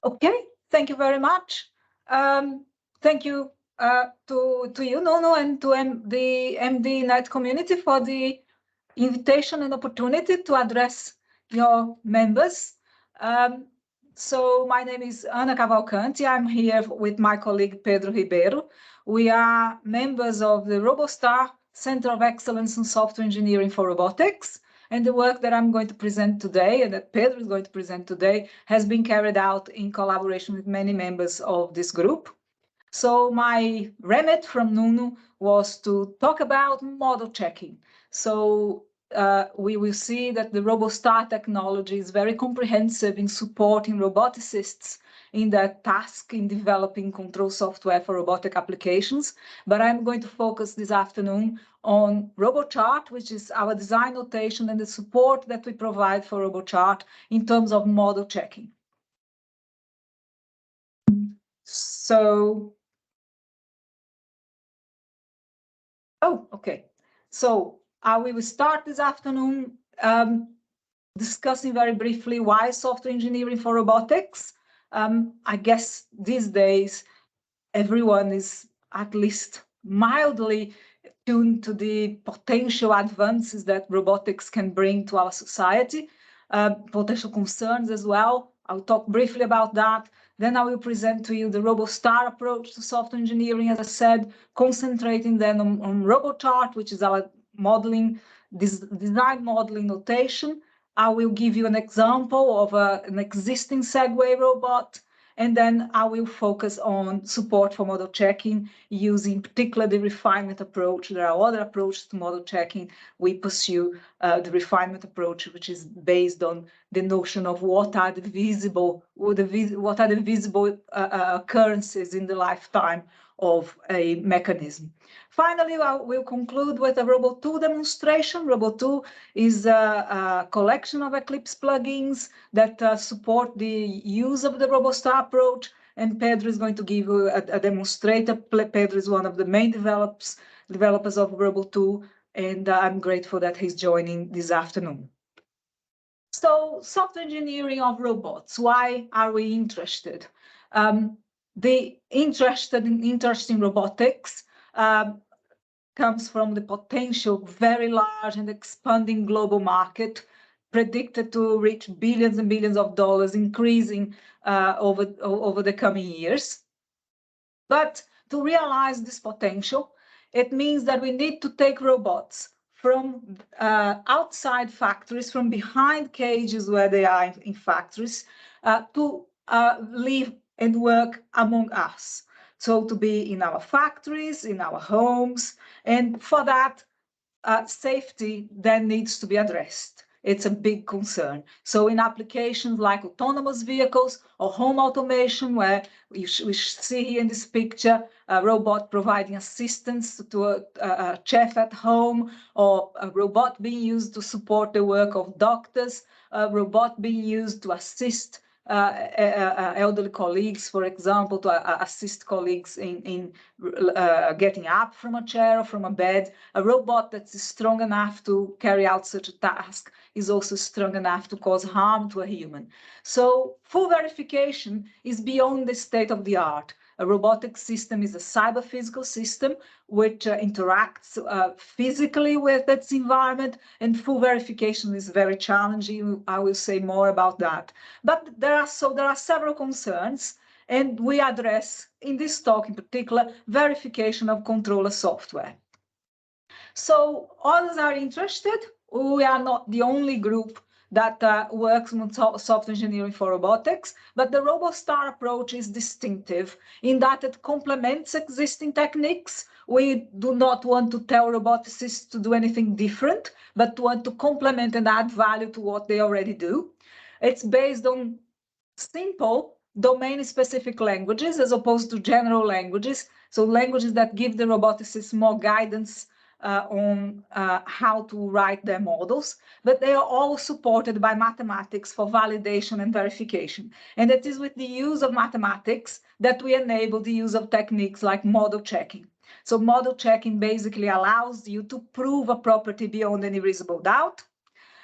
Okay, thank you very much. Thank you to you, Nono, and to the MDENet community for the invitation and opportunity to address your members. So my name is Ana Cavalcanti. I'm here with my colleague Pedro Ribeiro. We are members of the RoboStar Center of Excellence in Software Engineering for Robotics. And the work that I'm going to present today and that Pedro is going to present today has been carried out in collaboration with many members of this group. So my remit from Nuno was to talk about model checking. So we will see that the RoboStar technology is very comprehensive in supporting roboticists in their task in developing control software for robotic applications. But I'm going to focus this afternoon on RoboChart, which is our design notation and the support that we provide for RoboChart in terms of model checking. So, okay. So we will start this afternoon discussing very briefly why software engineering for robotics. I guess these days, everyone is at least mildly tuned to the potential advances that robotics can bring to our society, potential concerns as well. I'll talk briefly about that. Then I will present to you the RoboStar approach to software engineering, as I said, concentrating then on RoboChart, which is our modeling, design modeling notation. I will give you an example of an existing Segway robot, and then I will focus on support for model checking using particularly the refinement approach. There are other approaches to model checking. We pursue the refinement approach, which is based on the notion of what are the visible occurrences in the lifetime of a mechanism. Finally, I will conclude with a Robo2 demonstration. Robo2 is a collection of Eclipse plugins that support the use of the RoboStar approach, and Pedro is going to give you a demonstrator. Pedro is one of the main developers of Robo2, and I'm grateful that he's joining this afternoon. So, software engineering of robots, why are we interested? The interest in robotics comes from the potential very large and expanding global market, predicted to reach billions and billions of dollars, increasing over the coming years. But to realize this potential, it means that we need to take robots from outside factories, from behind cages where they are in factories, to live and work among us. So to be in our factories, in our homes, and for that, safety then needs to be addressed. It's a big concern. So in applications like autonomous vehicles or home automation, where we see here in this picture, a robot providing assistance to a chef at home, or a robot being used to support the work of doctors, a robot being used to assist elderly colleagues, for example, to assist colleagues in getting up from a chair or from a bed. A robot that's strong enough to carry out such a task is also strong enough to cause harm to a human. So full verification is beyond the state of the art. A robotic system is a cyber-physical system which interacts physically with its environment, and full verification is very challenging. I will say more about that. But there are several concerns, and we address in this talk in particular verification of controller software. So others are interested. We are not the only group that works on software engineering for robotics, but the RoboStar approach is distinctive in that it complements existing techniques. We do not want to tell roboticists to do anything different, but want to complement and add value to what they already do. It's based on simple domain-specific languages as opposed to general languages, so languages that give the roboticists more guidance on how to write their models, but they are all supported by mathematics for validation and verification. And it is with the use of mathematics that we enable the use of techniques like model checking. So model checking basically allows you to prove a property beyond any reasonable doubt.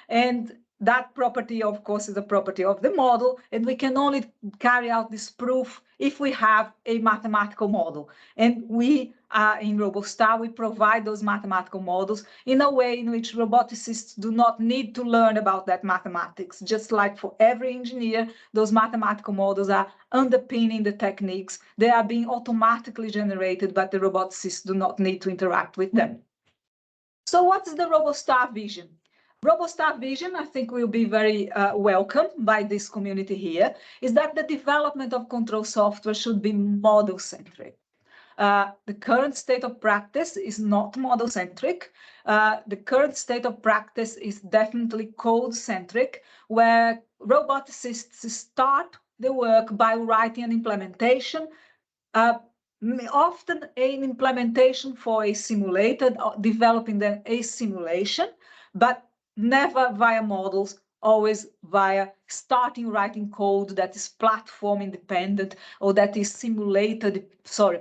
And that property, of course, is a property of the model, and we can only carry out this proof if we have a mathematical model. And we, in RoboStar, we provide those mathematical models in a way in which roboticists do not need to learn about that mathematics. Just like for every engineer, those mathematical models are underpinning the techniques. They are being automatically generated, but the roboticists do not need to interact with them. So what's the RoboStar vision? RoboStar vision, I think, will be very welcome by this community here, is that the development of control software should be model-centric. The current state of practice is not model-centric. The current state of practice is definitely code-centric, where roboticists start the work by writing an implementation, often an implementation for a simulator, developing then a simulation, but never via models, always via starting writing code that is platform independent, or that is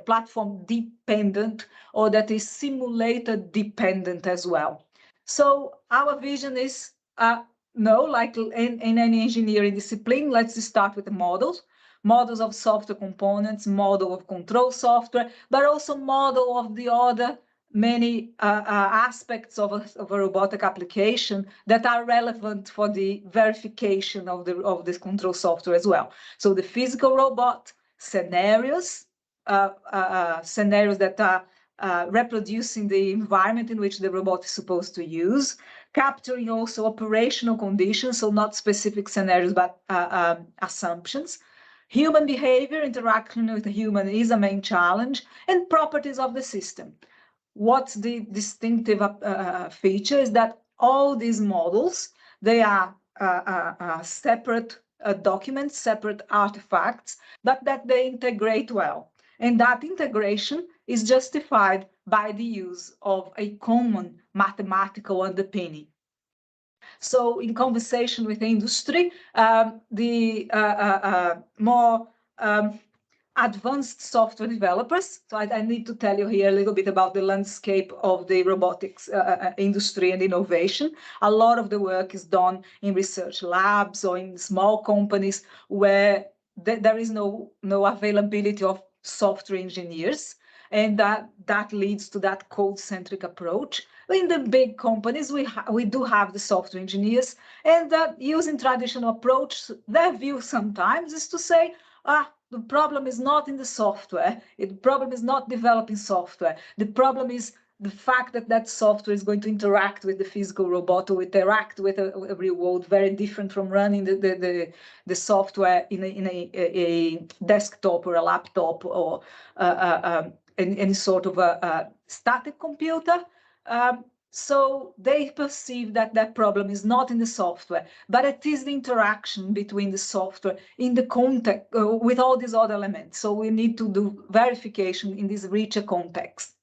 platform dependent, or that is simulator dependent as well. So our vision is, like in any engineering discipline, let's start with the models of software components, model of control software, but also model of the other many aspects of a robotic application that are relevant for the verification of this control software as well. So the physical robot scenarios, scenarios that are reproducing the environment in which the robot is supposed to use, capturing also operational conditions, so not specific scenarios, but assumptions. Human behavior, interaction with the human is a main challenge, and properties of the system. What's the distinctive feature is that all these models, they are separate documents, separate artifacts, but that they integrate well. And that integration is justified by the use of a common mathematical underpinning. So in conversation with the industry, the more advanced software developers. So I need to tell you here a little bit about the landscape of the robotics industry and innovation. A lot of the work is done in research labs or in small companies where there is no availability of software engineers. And that leads to that code-centric approach. In the big companies, we do have the software engineers, and using traditional approach, their view sometimes is to say, the problem is not in the software. The problem is not developing software. The problem is the fact that that software is going to interact with the physical robot or interact with a real world, very different from running the software in a desktop or a laptop or any sort of a static computer. So they perceive that that problem is not in the software, but it is the interaction between the software in the context with all these other elements. So we need to do verification in this richer context.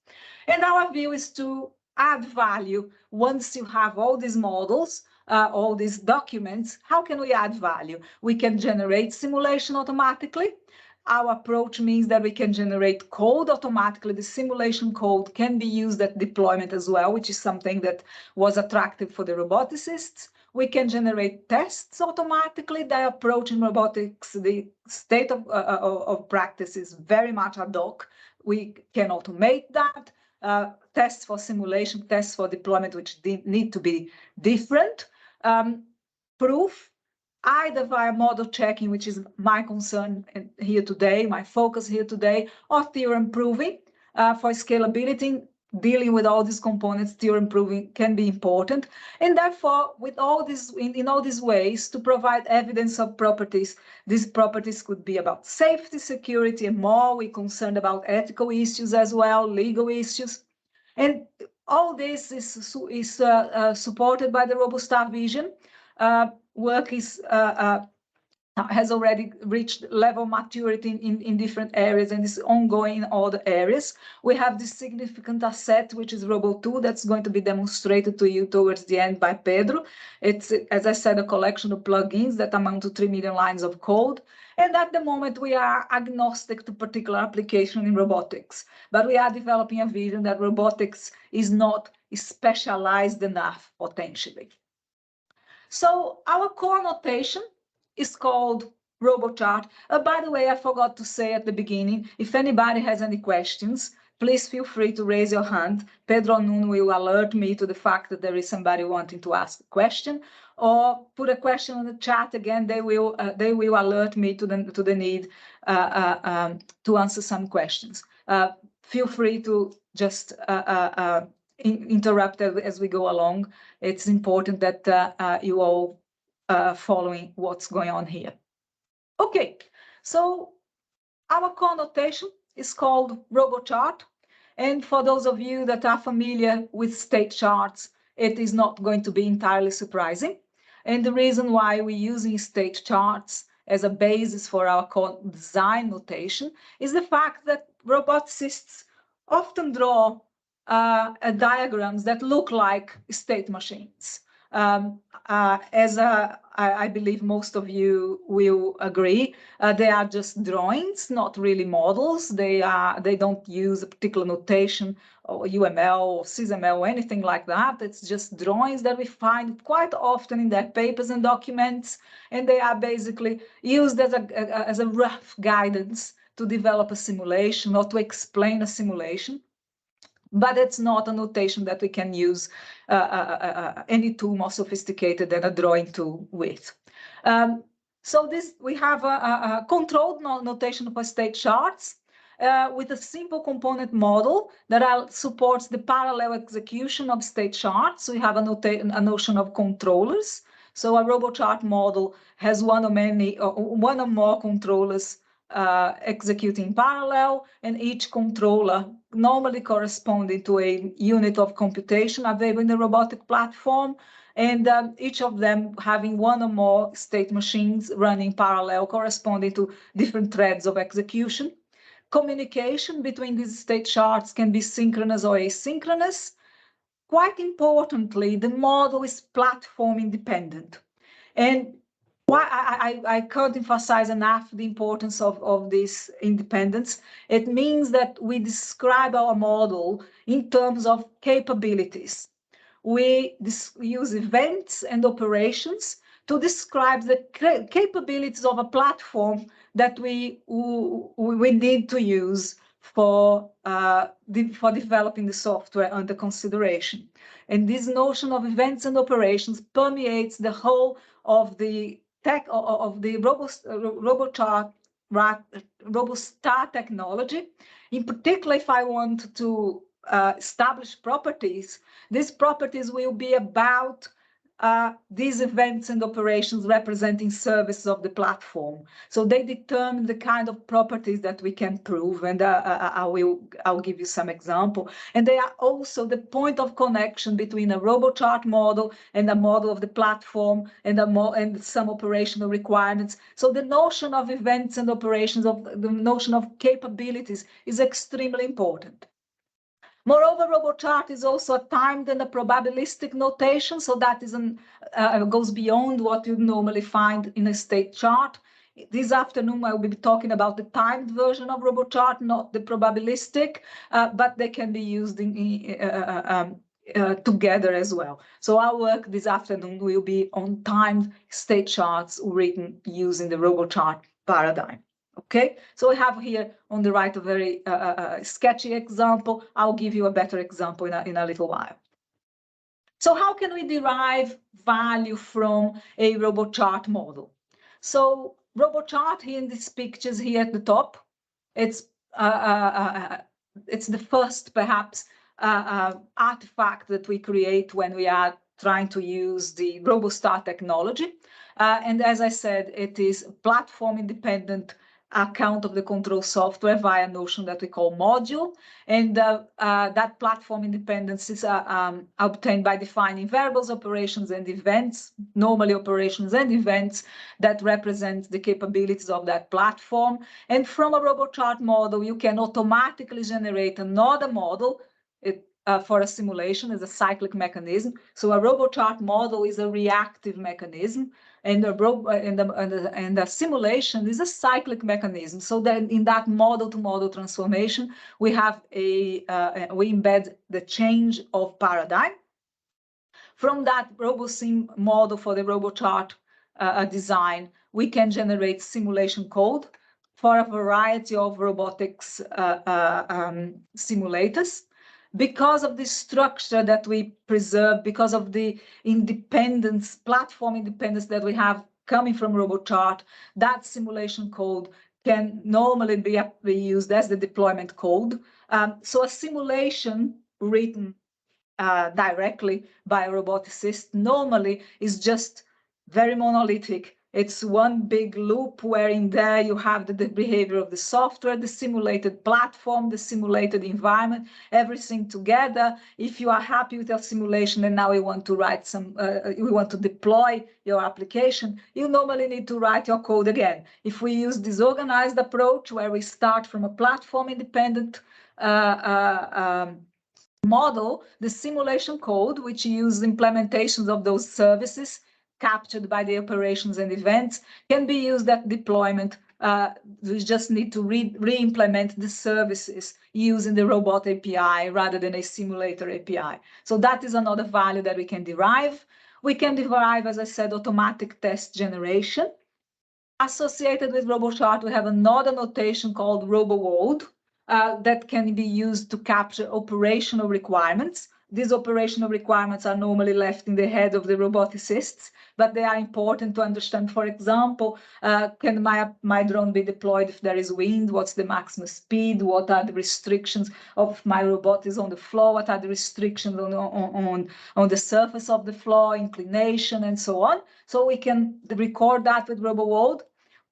And our view is to add value once you have all these models, all these documents. How can we add value? We can generate simulation automatically. Our approach means that we can generate code automatically. The simulation code can be used at deployment as well, which is something that was attractive for the roboticists. We can generate tests automatically. The approach in robotics, the state of practice is very much ad hoc. We can automate that. Tests for simulation, tests for deployment, which need to be different. Proof, either via model checking, which is my concern here today, my focus here today, or theorem proving. For scalability, dealing with all these components, theorem proving can be important. And therefore, with all this, in all these ways, to provide evidence of properties, these properties could be about safety, security, and more. We're concerned about ethical issues as well, legal issues. And all this is supported by the RoboStar vision. Work has already reached level maturity in different areas and is ongoing in all the areas. We have this significant asset, which is Robo2, that's going to be demonstrated to you towards the end by Pedro. It's, as I said, a collection of plugins that amount to 3 million lines of code. And at the moment, we are agnostic to particular application in robotics, but we are developing a vision that robotics is not specialized enough, potentially. So our core notation is called RoboChart. By the way, I forgot to say at the beginning, if anybody has any questions, please feel free to raise your hand. Pedro Nuno will alert me to the fact that there is somebody wanting to ask a question, or put a question on the chat. Again, they will alert me to the need to answer some questions. Feel free to just interrupt as we go along. It's important that you all following what's going on here. Okay, so our core notation is called RoboChart. And for those of you that are familiar with state charts, it is not going to be entirely surprising. And the reason why we're using state charts as a basis for our core design notation is the fact that roboticists often draw diagrams that look like state machines. I believe most of you will agree, they are just drawings, not really models. They don't use a particular notation or UML or SysML or anything like that. It's just drawings that we find quite often in their papers and documents, and they are basically used as a rough guidance to develop a simulation or to explain a simulation. But it's not a notation that we can use any tool more sophisticated than a drawing tool with. So we have a controlled notation for state charts with a simple component model that supports the parallel execution of state charts. We have a notion of controllers. So a RoboChart model has one or more controllers executing parallel, and each controller normally corresponding to a unit of computation available in the robotic platform, and each of them having one or more state machines running parallel corresponding to different threads of execution. Communication between these state charts can be synchronous or asynchronous. Quite importantly, the model is platform independent. And why I can't emphasize enough the importance of this independence. It means that we describe our model in terms of capabilities. We use events and operations to describe the capabilities of a platform that we need to use for developing the software under consideration. And this notion of events and operations permeates the whole of the RoboStar technology. In particular, if I want to establish properties, these properties will be about these events and operations representing services of the platform. So they determine the kind of properties that we can prove, and I'll give you some example. And they are also the point of connection between a RoboChart model and a model of the platform and some operational requirements. So the notion of events and operations, the notion of capabilities is extremely important. Moreover, RoboChart is also a timed and a probabilistic notation, so that goes beyond what you normally find in a state chart. This afternoon, I will be talking about the timed version of RoboChart, not the probabilistic, but they can be used together as well. So our work this afternoon will be on timed state charts written using the RoboChart paradigm. Okay, so we have here on the right a very sketchy example. I'll give you a better example in a little while. So how can we derive value from a RoboChart model? So RoboChart here in these pictures here at the top, it's the first perhaps artifact that we create when we are trying to use the RoboStar technology. And as I said, it is platform independent account of the control software via a notion that we call module. And that platform independence is obtained by defining variables, operations, and events, normally operations and events that represent the capabilities of that platform. And from a RoboChart model, you can automatically generate another model for a simulation as a cyclic mechanism. So a RoboChart model is a reactive mechanism, and a simulation is a cyclic mechanism. So then in that model-to-model transformation, we have we embed the change of paradigm. From that RoboSim model for the RoboChart design, we can generate simulation code for a variety of robotics simulators. Because of the structure that we preserve, because of the independence, platform independence that we have coming from RoboChart, that simulation code can normally be used as the deployment code. So a simulation written directly by a roboticist normally is just very monolithic. It's one big loop where in there you have the behavior of the software, the simulated platform, the simulated environment, everything together. If you are happy with your simulation and now you want to write you want to deploy your application, you normally need to write your code again. If we use this organized approach where we start from a platform independent model, the simulation code, which uses implementations of those services captured by the operations and events, can be used at deployment. We just need to re-implement the services using the robot API rather than a simulator API. So that is another value that we can derive. We can derive, as I said, automatic test generation. Associated with RoboChart, we have another notation called RoboWorld, that can be used to capture operational requirements. These operational requirements are normally left in the head of the roboticists, but they are important to understand. For example, can my drone be deployed if there is wind? What's the maximum speed? What are the restrictions of my robot is on the floor? What are the restrictions on the surface of the floor, inclination, and so on? So we can record that with RoboWorld.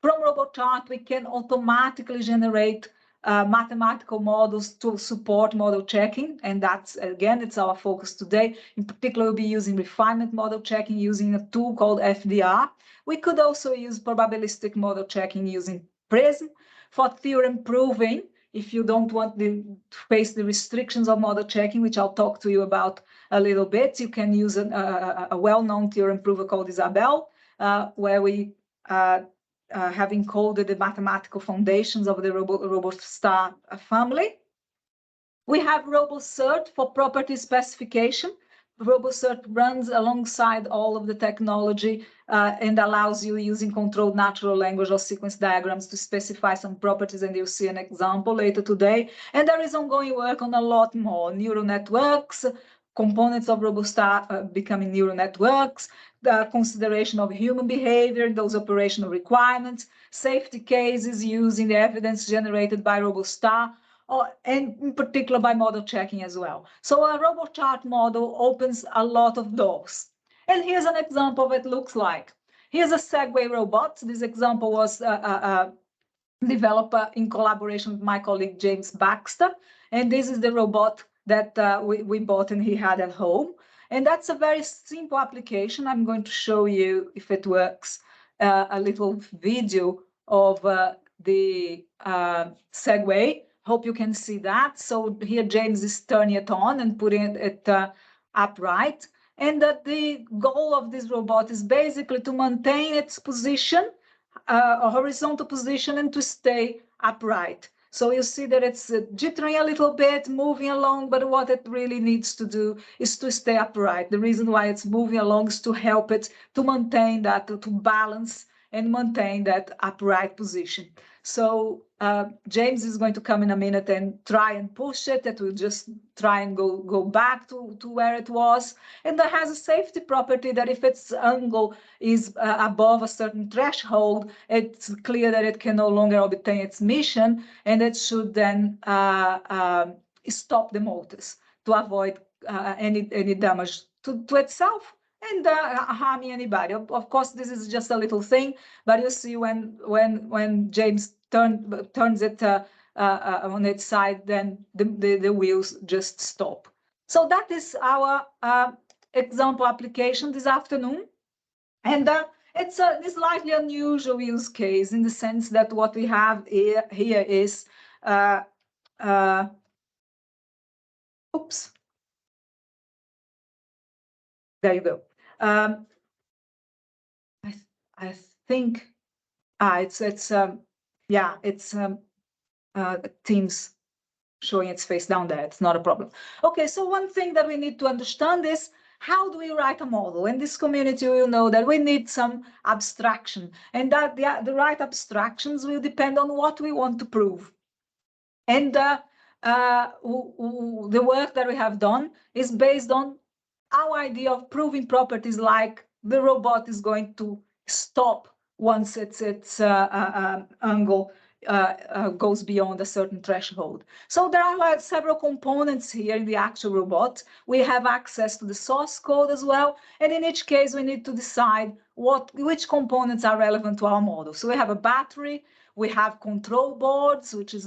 From RoboChart, we can automatically generate mathematical models to support model checking. And that's, again, it's our focus today. In particular, we'll be using refinement model checking using a tool called FDR. We could also use probabilistic model checking using Prism. For theorem proving, if you don't want to face the restrictions of model checking, which I'll talk to you about a little bit, you can use a well-known theorem prover called Isabel, where we have encoded the mathematical foundations of the RoboStar family. We have RoboCert for property specification. RoboCert runs alongside all of the technology and allows you, using controlled natural language or sequence diagrams, to specify some properties, and you'll see an example later today. And there is ongoing work on a lot more: neural networks, components of RoboStar becoming neural networks, the consideration of human behavior, those operational requirements, safety cases using the evidence generated by RoboStar, and in particular by model checking as well. So a RoboChart model opens a lot of doors. And here's an example of what it looks like. Here's a Segway robot. This example was developed in collaboration with my colleague James Baxter. And this is the robot that we bought and he had at home. And that's a very simple application. I'm going to show you, if it works, a little video of the Segway. Hope you can see that. So here James is turning it on and putting it upright. And the goal of this robot is basically to maintain its position, a horizontal position, and to stay upright. So you see that it's jittering a little bit, moving along, but what it really needs to do is to stay upright. The reason why it's moving along is to help it to maintain that, to balance and maintain that upright position. So James is going to come in a minute and try and push it. It will just try and go back to where it was. And that has a safety property that if its angle is above a certain threshold, it's clear that it can no longer obtain its mission, and it should then stop the motors to avoid any damage to itself and harming anybody. Of course, this is just a little thing, but you see when James turns it on its side, then the wheels just stop. So that is our example application this afternoon. And it's a slightly unusual use case in the sense that what we have here is, oops, there you go. I think it's Teams showing its face down there. It's not a problem. Okay, so one thing that we need to understand is how do we write a model? In this community, we will know that we need some abstraction, and that the right abstractions will depend on what we want to prove. And the work that we have done is based on our idea of proving properties like the robot is going to stop once its angle goes beyond a certain threshold. So there are several components here in the actual robot. We have access to the source code as well, and in each case we need to decide which components are relevant to our model. So we have a battery, we have control boards, which is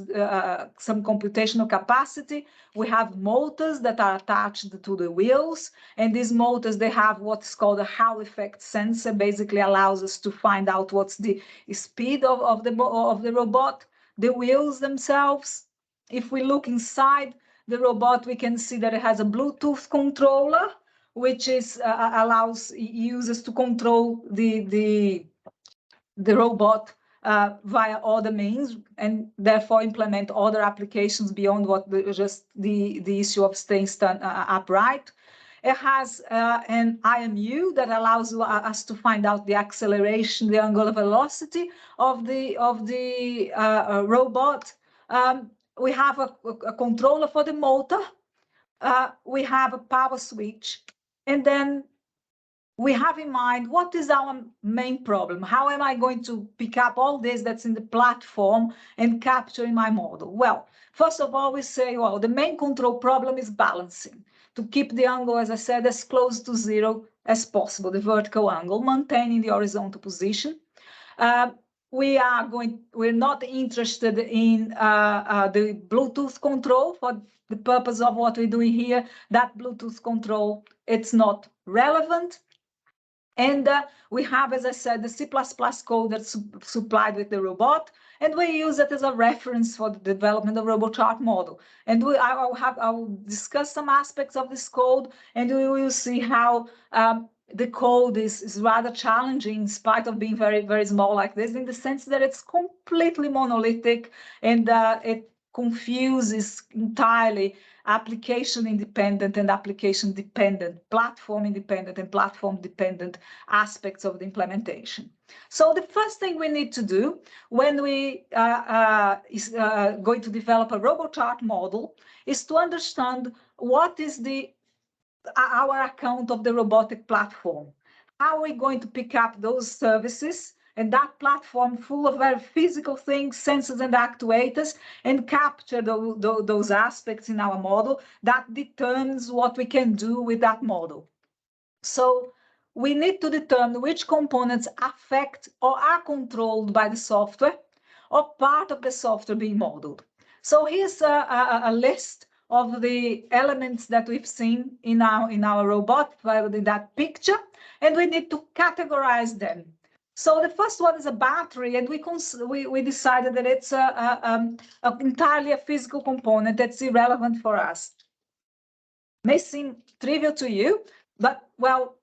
some computational capacity. We have motors that are attached to the wheels, and these motors, they have what's called a Hall effect sensor, basically allows us to find out what's the speed of the robot. The wheels themselves, if we look inside the robot, we can see that it has a Bluetooth controller, which is allows users to control the robot via other means, and therefore implement other applications beyond what just the issue of staying upright. It has an IMU that allows us to find out the acceleration, the angular velocity of the robot. We have a controller for the motor. We have a power switch, and then we have in mind what is our main problem. How am I going to pick up all this that's in the platform and capture in my model? Well, first of all, we say, well, the main control problem is balancing, to keep the angle, as I said, as close to zero as possible, the vertical angle, maintaining the horizontal position. We're not interested in the Bluetooth control for the purpose of what we're doing here. That Bluetooth control, it's not relevant. And we have, as I said, the C++ code that's supplied with the robot, and we use it as a reference for the development of RoboChart model. And I will discuss some aspects of this code, and we will see how the code is rather challenging in spite of being very, very small like this, in the sense that it's completely monolithic, and it confuses entirely application independent and application dependent, platform independent and platform dependent aspects of the implementation. So the first thing we need to do when we is going to develop a RoboChart model is to understand what is our account of the robotic platform. How are we going to pick up those services and that platform full of very physical things, sensors and actuators, and capture those aspects in our model that determines what we can do with that model. So we need to determine which components affect or are controlled by the software or part of the software being modeled. So here's a list of the elements that we've seen in our robot, in that picture, and we need to categorize them. So the first one is a battery, and we decided that it's entirely a physical component that's irrelevant for us. May seem trivial to you, but well,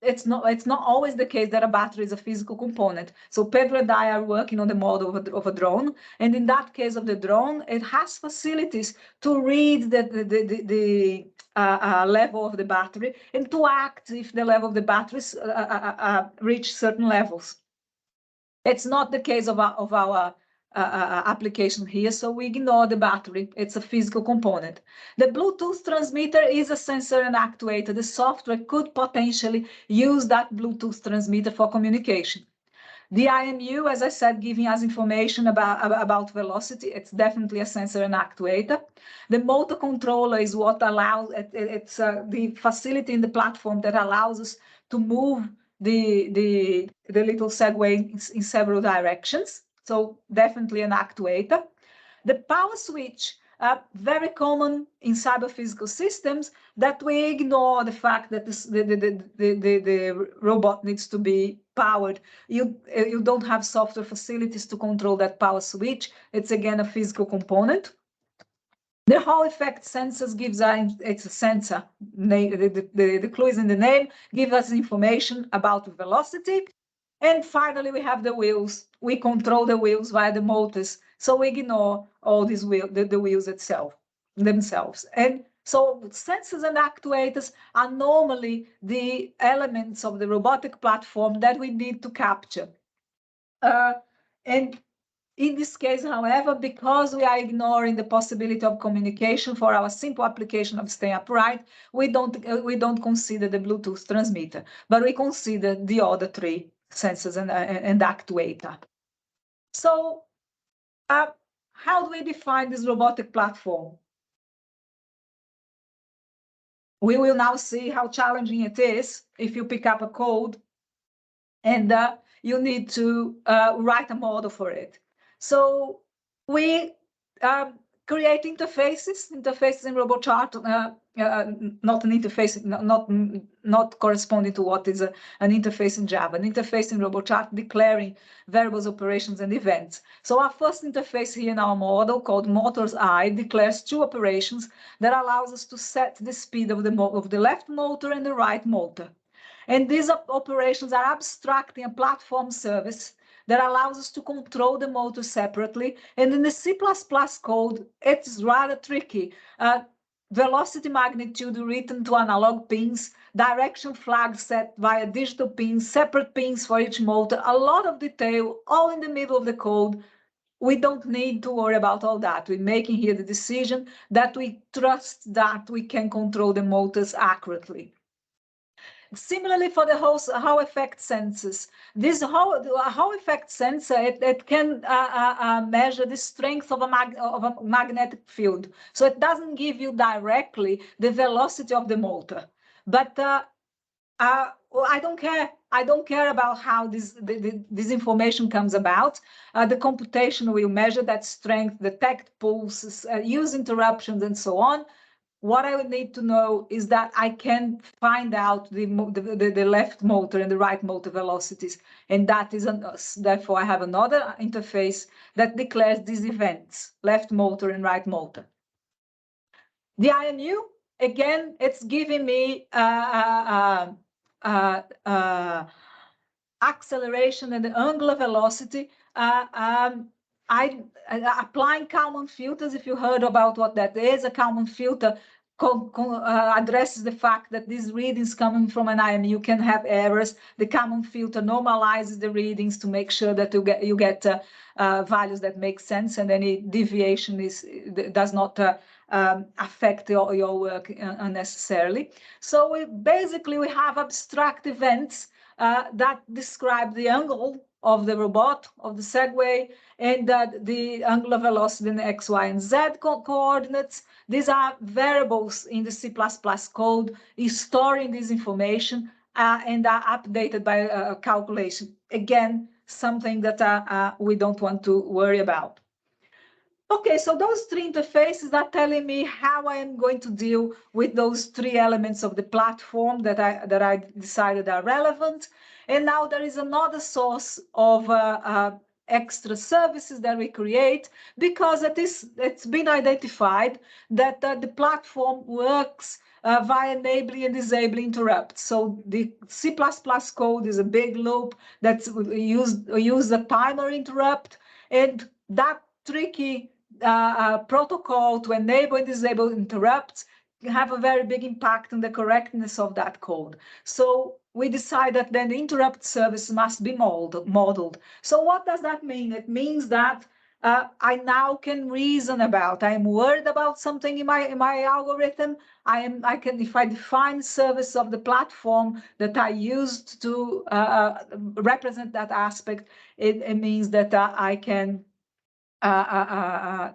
it's not always the case that a battery is a physical component. So Pedro and I are working on the model of a drone, and in that case of the drone, it has facilities to read the level of the battery and to act if the level of the batteries reach certain levels. It's not the case of our application here, so we ignore the battery. It's a physical component. The Bluetooth transmitter is a sensor and actuator. The software could potentially use that Bluetooth transmitter for communication. The IMU, as I said, giving us information about velocity. It's definitely a sensor and actuator. The motor controller is what allows, it's the facility in the platform that allows us to move the little Segway in several directions. So definitely an actuator. The power switch, very common in cyber physical systems, that we ignore the fact that the robot needs to be powered. You don't have software facilities to control that power switch. It's again a physical component. The Hall effect sensors gives us, it's a sensor, the clue is in the name, give us information about the velocity. And finally, we have the wheels. We control the wheels via the motors, so we ignore all these the wheels themselves. And So sensors and actuators are normally the elements of the robotic platform that we need to capture. And in this case, however, because we are ignoring the possibility of communication for our simple application of staying upright, we don't consider the Bluetooth transmitter, but we consider the other three sensors and actuator. So how do we define this robotic platform? We will now see how challenging it is if you pick up a code and you need to write a model for it. So we create interfaces in RoboChart, not an interface, not corresponding to what is an interface in Java, an interface in RoboChart declaring variables, operations, and events. So our first interface here in our model, called motors I, declares two operations that allows us to set the speed of the left motor and the right motor. And these operations are abstracting a platform service that allows us to control the motor separately. And in the C++ code, it's rather tricky. Velocity magnitude written to analog pins, direction flags set via digital pins, separate pins for each motor, a lot of detail, all in the middle of the code. We don't need to worry about all that. We're making here the decision that we trust that we can control the motors accurately. Similarly, for the Hall effect sensors, this Hall effect sensor, it can measure the strength of a magnetic field. So it doesn't give you directly the velocity of the motor. But I don't care. I don't care about how this information comes about. The computation will measure that strength, detect pulses, use interruptions, and so on. What I would need to know is that I can find out the left motor and the right motor velocities, and that is therefore I have another interface that declares these events, left motor and right motor. The IMU, again, it's giving me acceleration and the angular velocity. Applying Kalman filters, if you heard about what that is, a Kalman filter addresses the fact that these readings coming from an IMU can have errors. The Kalman filter normalizes the readings to make sure that you get values that make sense, and any deviation does not affect your work unnecessarily. So we have abstract events that describe the angle of the robot, of the Segway, and the angular velocity in the X, Y, and Z coordinates. These are variables in the C++ code, is storing this information and are updated by calculation. Again, something that we don't want to worry about. Okay, so those three interfaces are telling me how I am going to deal with those three elements of the platform that I decided are relevant. And now there is another source of extra services that we create, because it's been identified that the platform works via enabling and disabling interrupts. So the C++ code is a big loop that's use a timer interrupt, and that tricky protocol to enable and disable interrupts have a very big impact on the correctness of that code. So we decide that then the interrupt service must be modeled. So what does that mean? It means that I now can reason about. I'm worried about something in my algorithm. If I define service of the platform that I used to represent that aspect, it means that I can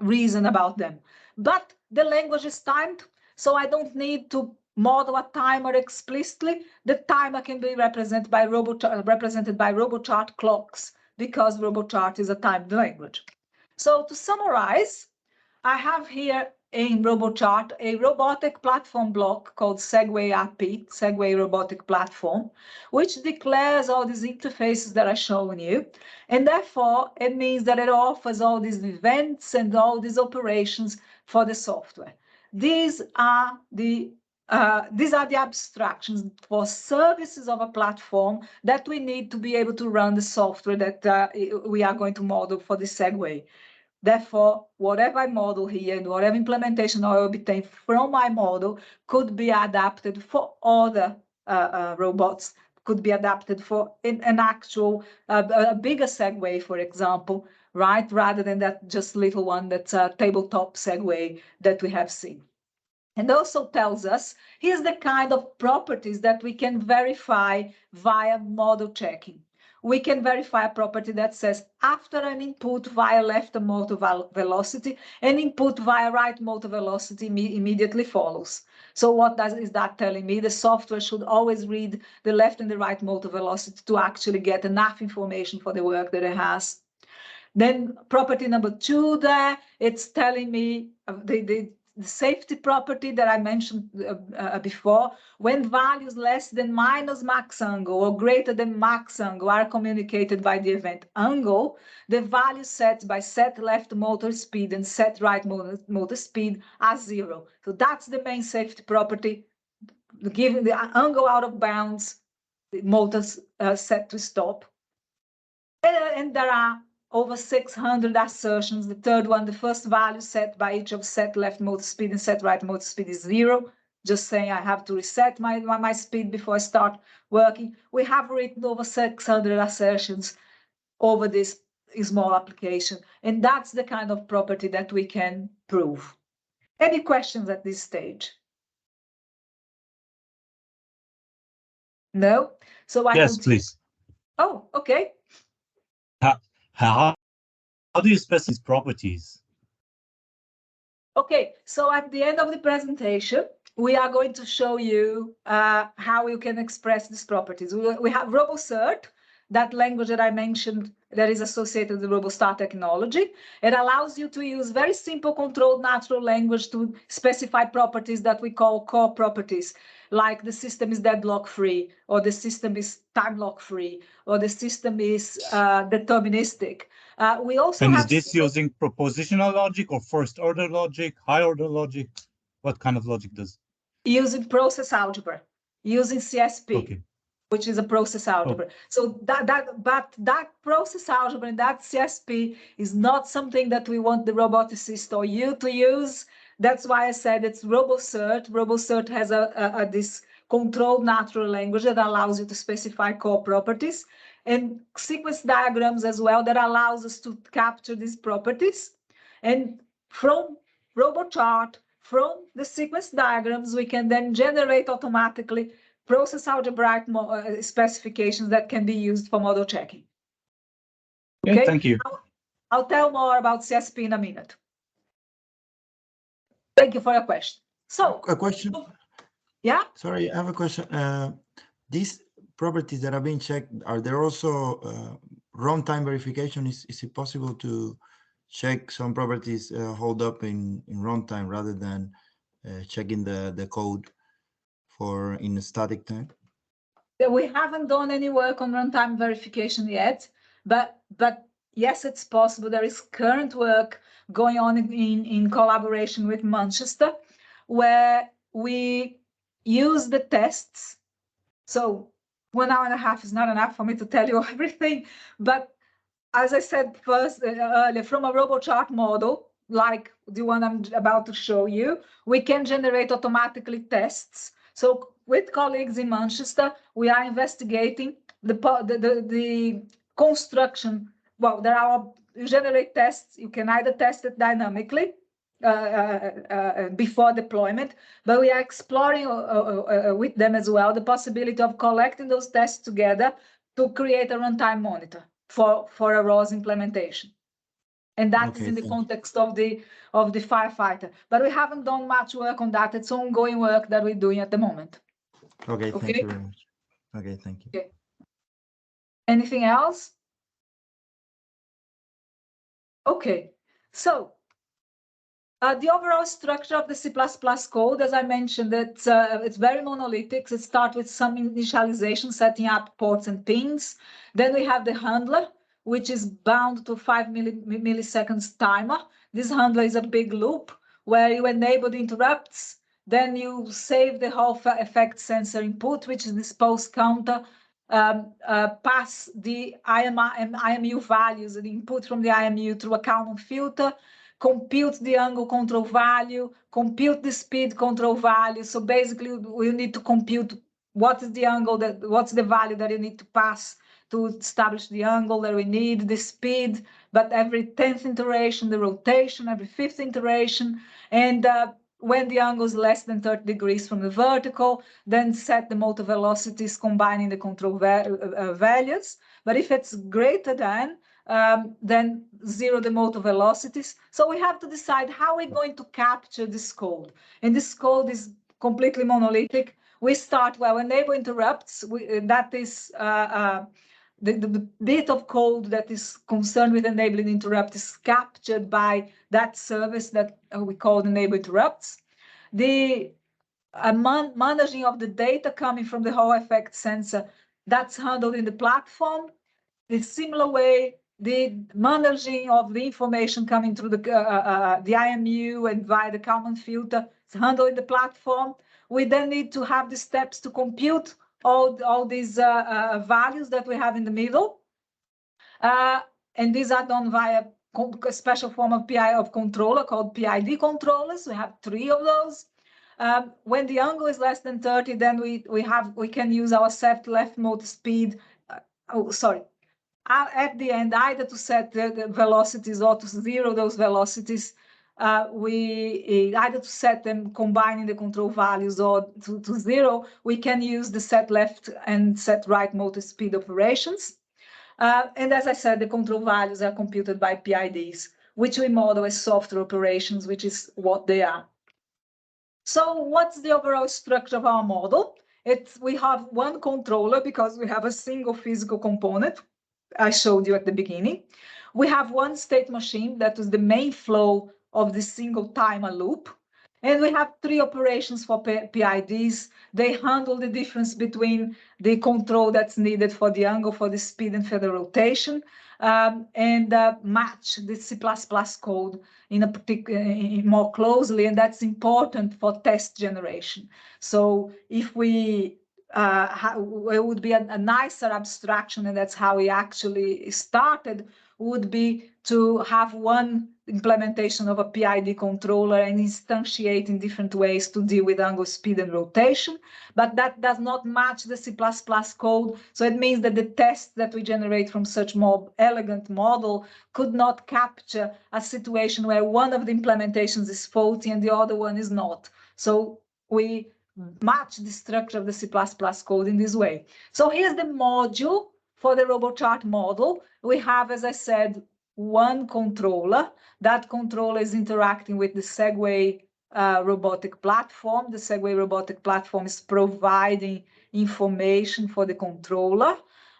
reason about them. But the language is timed, so I don't need to model a timer explicitly. The timer can be represented by RoboChart clocks, because RoboChart is a timed language. So to summarize, I have here in RoboChart a robotic platform block called Segway RP, Segway Robotic Platform, which declares all these interfaces that I've shown you. And therefore, it means that it offers all these events and all these operations for the software. These are the abstractions for services of a platform that we need to be able to run the software that we are going to model for the Segway. Therefore, whatever I model here and whatever implementation I obtain from my model could be adapted for other robots, could be adapted for an actual, a bigger Segway, for example, right? Rather than that just little one that's a tabletop Segway that we have seen. And also tells us, here's the kind of properties that we can verify via model checking. We can verify a property that says after an input via left motor velocity, an input via right motor velocity immediately follows. So what is that telling me? The software should always read the left and the right motor velocity to actually get enough information for the work that it has. Then property number 2 there, it's telling me the safety property that I mentioned before, when values less than minus max angle or greater than max angle are communicated by the event angle, the values set by set left motor speed and set right motor speed are 0. So that's the main safety property. Given the angle out of bounds, the motor's set to stop. And there are over 600 assertions. The third one, the first value set by each of set left motor speed and set right motor speed is 0. Just saying I have to reset my speed before I start working. We have written over 600 assertions over this small application. And that's the kind of property that we can prove. Any questions at this stage? No? So I yes, continue. please. Oh, okay. How do you specify these properties? Okay, so at the end of the presentation, we are going to show you how you can express these properties. We have RoboCert, that language that I mentioned that is associated with the RoboStar technology. It allows you to use very simple controlled natural language to specify properties that we call core properties, like the system is deadlock free, or the system is time lock free, or the system is deterministic. We also and have. Is this using propositional logic or first order logic, high order logic? What kind of logic does? Using process algebra, using CSP. Okay. Which is a process algebra. So that process algebra and that CSP is not something that we want the roboticist or you to use. That's why I said it's RoboCert. RoboCert has this controlled natural language that allows you to specify core properties, and sequence diagrams as well that allows us to capture these properties. And from RoboChart, from the sequence diagrams, we can then generate automatically process algebraic specifications that can be used for model checking. Okay, thank you. I'll tell more about CSP in a minute. Thank you for your question. So a question. Yeah. Sorry, I have a question. These properties that are being checked, are there also runtime verification? Is it possible to check some properties hold up in runtime rather than checking the code in a static time? We haven't done any work on runtime verification yet, but yes, it's possible. There is current work going on in collaboration with Manchester, where we use the tests. So 1 hour and a half is not enough for me to tell you everything, but as I said earlier, from a RoboChart model, like the one I'm about to show you, we can generate automatically tests. So with colleagues in Manchester, we are investigating the construction. Well, you generate tests. You can either test it dynamically before deployment, but we are exploring with them as well the possibility of collecting those tests together to create a runtime monitor for a ROS implementation. And that is in the context of the firefighter. But we haven't done much work on that. It's ongoing work that we're doing at the moment. Okay, thank you very much. Okay, thank you. Okay. Anything else? Okay, so the overall structure of the C++ code, as I mentioned, it's very monolithic. It starts with some initialization, setting up ports and pins. Then we have the handler, which is bound to 5 milliseconds timer. This handler is a big loop where you enable the interrupts. Then you save the Hall effect sensor input, which is this pulse counter pass the IMU values, the input from the IMU through a Kalman filter, compute the angle control value, compute the speed control value. So basically, we need to compute what is the angle what's the value that you need to pass to establish the angle that we need, the speed, but every 10th iteration, the rotation, every 5th iteration, and when the angle is less than 30 degrees from the vertical, then set the motor velocities combining the control values. But if it's greater than, then zero the motor velocities. So we have to decide how we're going to capture this code. And this code is completely monolithic. We start, well, enable interrupts, that is the bit of code that is concerned with enabling interrupt is captured by that service that we call enable interrupts. The managing of the data coming from the Hall effect sensor, that's handled in the platform. The similar way, the managing of the information coming through the IMU and via the Kalman filter is handled in the platform. We then need to have the steps to compute all these values that we have in the middle. And these are done via a special form of PI of controller called PID controllers. We have 3 of those. When the angle is less than 30, then we can use our set left motor speed. At the end, either to set the velocities or to zero those velocities. We either to set them combining the control values or to zero, we can use the set left and set right motor speed operations. And as I said, the control values are computed by PIDs, which we model as software operations, which is what they are. So what's the overall structure of our model? We have one controller because we have a single physical component I showed you at the beginning. We have one state machine that is the main flow of the single timer loop. And we have 3 operations for PIDs. They handle the difference between the control that's needed for the angle, for the speed, and for the rotation, and match the C++ code in a particular more closely. And that's important for test generation. So if it would be a nicer abstraction, and that's how we actually started, would be to have one implementation of a PID controller and instantiate in different ways to deal with angle, speed, and rotation. But that does not match the C++ code. So it means that the tests that we generate from such more elegant model could not capture a situation where one of the implementations is faulty and the other one is not. So we match the structure of the C++ code in this way. So here's the module for the RoboChart model. We have, as I said, one controller. That controller is interacting with the Segway robotic platform. The Segway robotic platform is providing information for the controller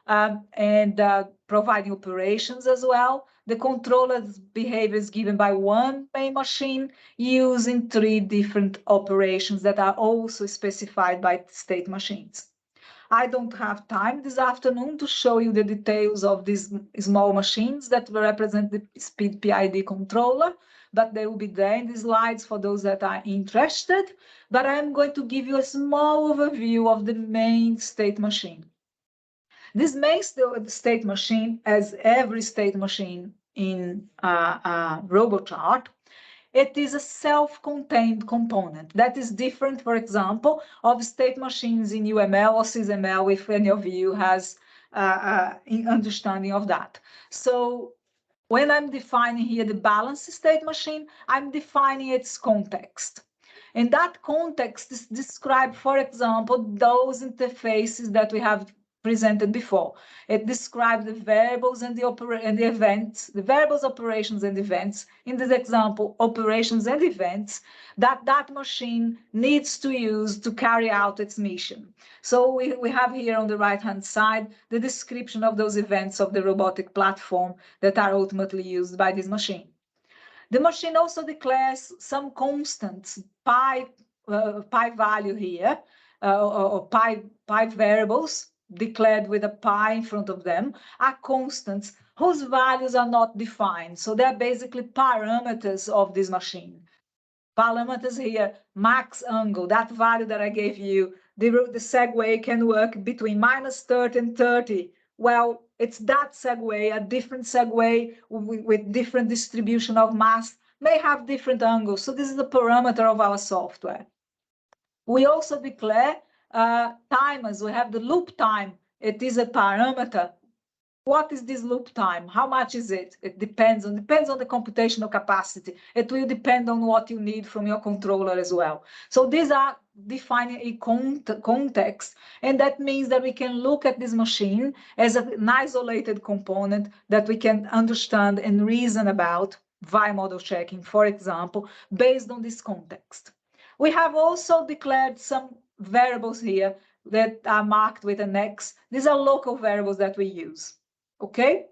and providing operations as well. The controller's behavior is given by one main machine using 3 different operations that are also specified by state machines. I don't have time this afternoon to show you the details of these small machines that represent the speed PID controller, but they will be there in the slides for those that are interested. But I'm going to give you a small overview of the main state machine. This main state machine, as every state machine in RoboChart, it is a self-contained component that is different, for example, of state machines in UML or SysML, if any of you has understanding of that. So when I'm defining here the balance state machine, I'm defining its context. And that context is described, for example, those interfaces that we have presented before. It describes the variables and the events, the variables, operations, and events. In this example, operations and events that machine needs to use to carry out its mission. So we have here on the right-hand side the description of those events of the robotic platform that are ultimately used by this machine. The machine also declares some constants, pi value here, or pi variables, declared with a pi in front of them, are constants whose values are not defined. So they're basically parameters of this machine. Parameters here, max angle, that value that I gave you the segue can work between -30 and 30. Well, it's that segue, a different segue with different distribution of mass may have different angles. So this is the parameter of our software. We also declare timers. We have the loop time. It is a parameter. What is this loop time? How much is it? It depends on the computational capacity. It will depend on what you need from your controller as well. So these are defining a context, and that means that we can look at this machine as an isolated component that we can understand and reason about via model checking, for example, based on this context. We have also declared some variables here that are marked with an X. These are local variables that we use. Okay,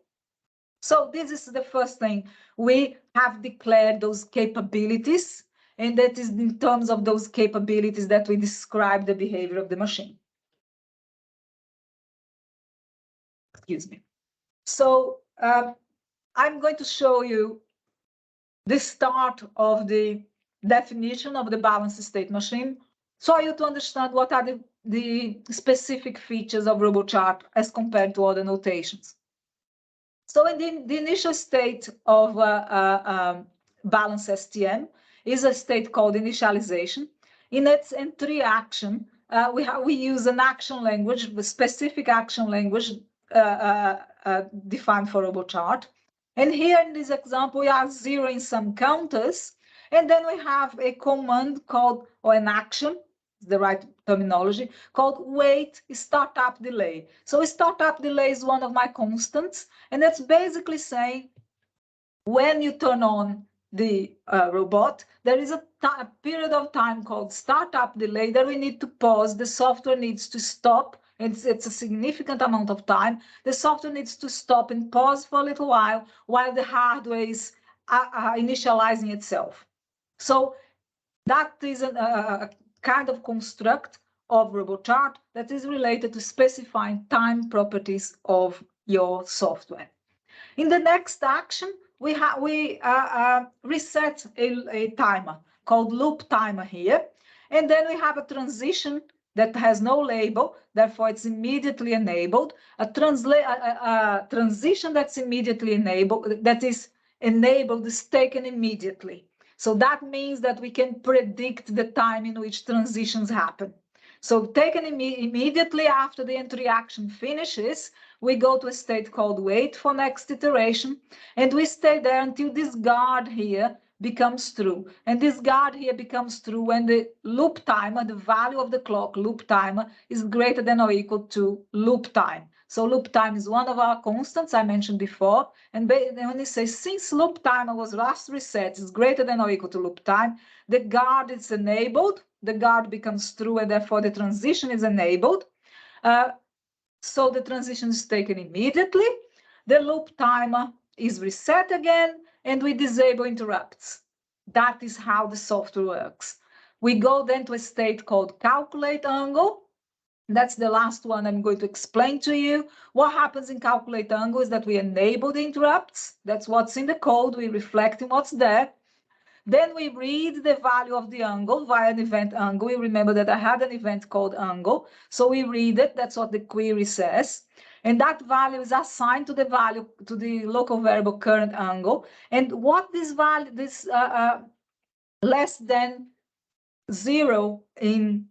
so this is the first thing. We have declared those capabilities, and that is in terms of those capabilities that we describe the behavior of the machine. Excuse me. So I'm going to show you the start of the definition of the balanced state machine, so you to understand what are the specific features of RoboChart as compared to other notations. So in the initial state of balance STM is a state called initialization. In its entry action, we use an action language, the specific action language defined for RoboChart. And here in this example, we are zeroing some counters, and then we have a command called, or an action, the right terminology, called wait startup delay. So startup delay is one of my constants, and that's basically saying when you turn on the robot, there is a period of time called startup delay that we need to pause. The software needs to stop. It's a significant amount of time. The software needs to stop and pause for a little while the hardware is initializing itself. So that is a kind of construct of RoboChart that is related to specifying time properties of your software. In the next action, we reset a timer called loop timer here, and then we have a transition that has no label, therefore it's immediately enabled. A transition that's immediately enabled, that is enabled, is taken immediately. So that means that we can predict the time in which transitions happen. So taken immediately after the entry action finishes, we go to a state called wait for next iteration, and we stay there until this guard here becomes true. And this guard here becomes true when the loop timer, the value of the clock loop timer, is greater than or equal to loop time. So loop time is one of our constants I mentioned before. And when you say since loop timer was last reset is greater than or equal to loop time, the guard is enabled, the guard becomes true, and therefore the transition is enabled. So the transition is taken immediately. The loop timer is reset again, and we disable interrupts. That is how the software works. We go then to a state called calculate angle. That's the last one I'm going to explain to you. What happens in calculate angle is that we enable the interrupts. That's what's in the code. We reflect in what's there. Then we read the value of the angle via an event angle. We remember that I had an event called angle. So we read it. That's what the query says. And that value is assigned to the value, to the local variable current angle. And what this value, this less than 0 in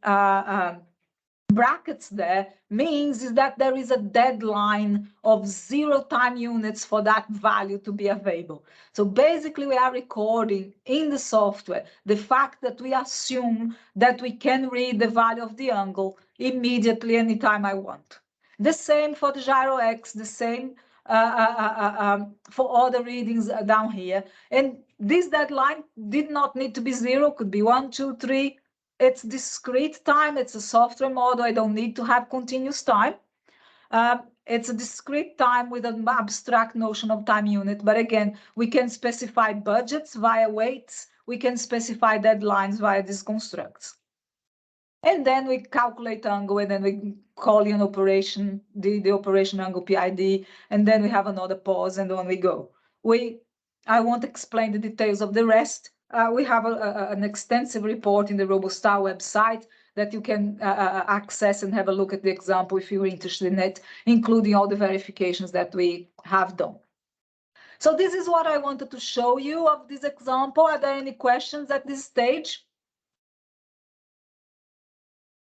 brackets there means is that there is a deadline of 0 time units for that value to be available. So basically we are recording in the software the fact that we assume that we can read the value of the angle immediately anytime I want. The same for the gyro X, the same for other readings down here. And this deadline did not need to be 0, could be 1, 2, 3. It's discrete time. It's a software model. I don't need to have continuous time. It's a discrete time with an abstract notion of time unit. But again, we can specify budgets via weights. We can specify deadlines via these constructs. And then we calculate angle, and then we call an operation, the operation angle PID, and then we have another pause, and on we go. I won't explain the details of the rest. We have an extensive report in the RoboStar website that you can access and have a look at the example if you're interested in it, including all the verifications that we have done. So this is what I wanted to show you of this example. Are there any questions at this stage?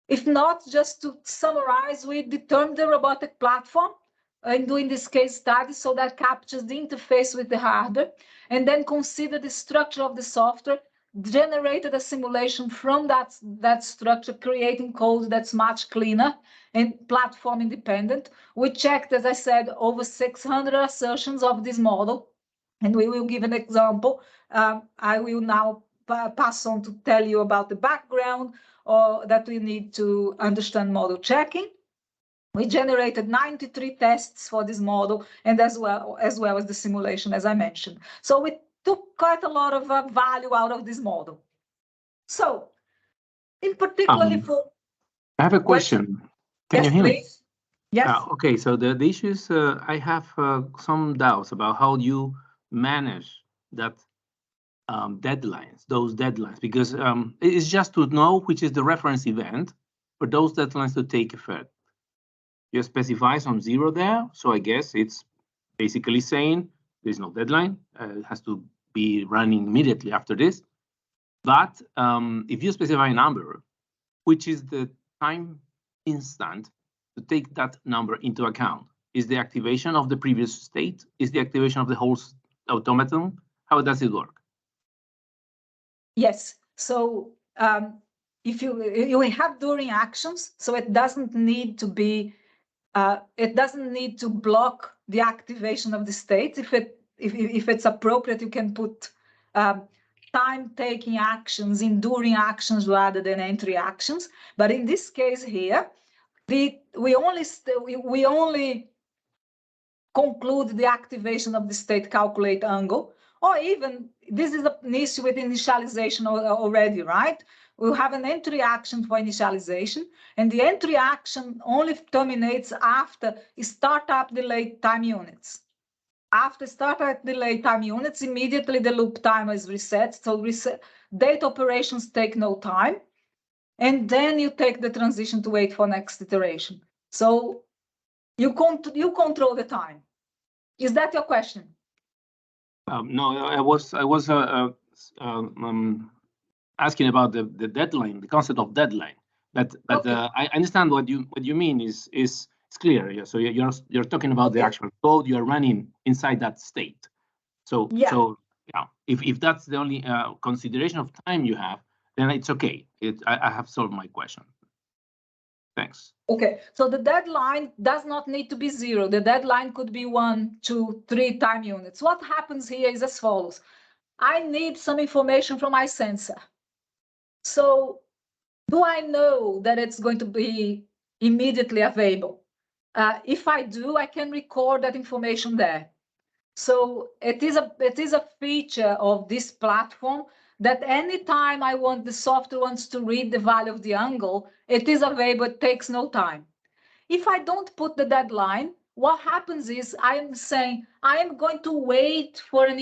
If not, just to summarize, we determined the robotic platform in doing this case study, so that captures the interface with the hardware, and then consider the structure of the software, generated a simulation from that structure, creating code that's much cleaner and platform independent. We checked, as I said, over 600 assertions of this model, and we will give an example. I will now pass on to tell you about the background that we need to understand model checking. We generated 93 tests for this model, and as well as the simulation, as I mentioned. So we took quite a lot of value out of this model. So, in particular, I have a question. Can you hear me? Yes. Okay, so the issue is I have some doubts about how you manage that those deadlines, because it's just to know which is the reference event for those deadlines to take effect. You specify some 0 there, so I guess it's basically saying there's no deadline. It has to be running immediately after this. But if you specify a number, which is the time instant to take that number into account? Is the activation of the previous state? Is the activation of the whole automaton? How does it work? Yes. So if you have during actions, so it doesn't need to be. It doesn't need to block the activation of the state. If it's appropriate, you can put time-taking actions, enduring actions rather than entry actions. But in this case here, we only conclude the activation of the state calculate angle, or even this is an issue with initialization already, right? We'll have an entry action for initialization, and the entry action only terminates after startup delay time units. After startup delay time units, immediately the loop timer is reset. So date operations take no time, and then you take the transition to wait for next iteration. So you control the time. Is that your question? No, I was asking about the deadline, the concept of deadline. But okay. I understand what you mean is clear. Yeah. So you're talking about the actual code you are running inside that state. So yeah, if that's the only consideration of time you have, then it's okay. I have solved my question. Thanks. Okay, so the deadline does not need to be 0. The deadline could be 1, 2, 3 time units. What happens here is as follows. I need some information from my sensor. So do I know that it's going to be immediately available? If I do, I can record that information there. So it is a feature of this platform that anytime I want the software wants to read the value of the angle, it is available, it takes no time. If I don't put the deadline, what happens is I am saying I am going to wait for an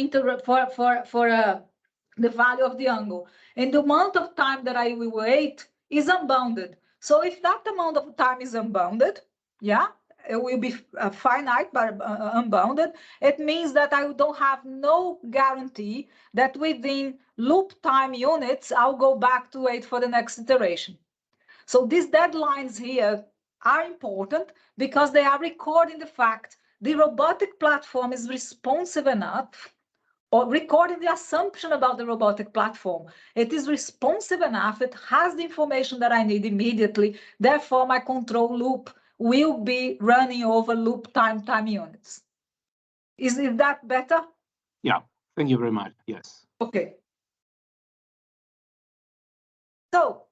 the value of the angle. And the amount of time that I will wait is unbounded. So if that amount of time is unbounded, yeah, it will be finite but unbounded. It means that I don't have no guarantee that within loop time units, I'll go back to wait for the next iteration. So these deadlines here are important because they are recording the fact the robotic platform is responsive enough, or recording the assumption about the robotic platform. It is responsive enough, it has the information that I need immediately, therefore my control loop will be running over loop time units. Is that better? Yeah, thank you very much, yes. Okay. So,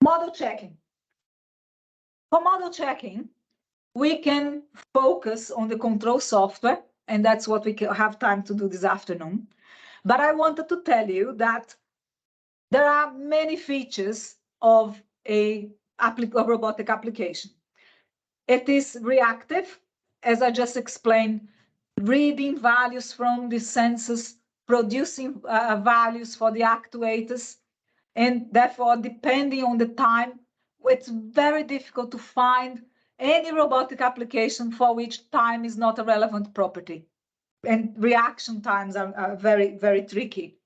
model checking. For model checking, we can focus on the control software, and that's what we have time to do this afternoon. But I wanted to tell you that there are many features of a robotic application. It is reactive, as I just explained, reading values from the sensors, producing values for the actuators, and therefore, depending on the time, it's very difficult to find any robotic application for which time is not a relevant property. And reaction times are very, very tricky.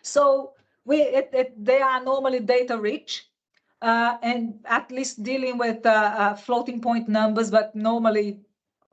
So they are normally data rich and at least dealing with floating point numbers, but normally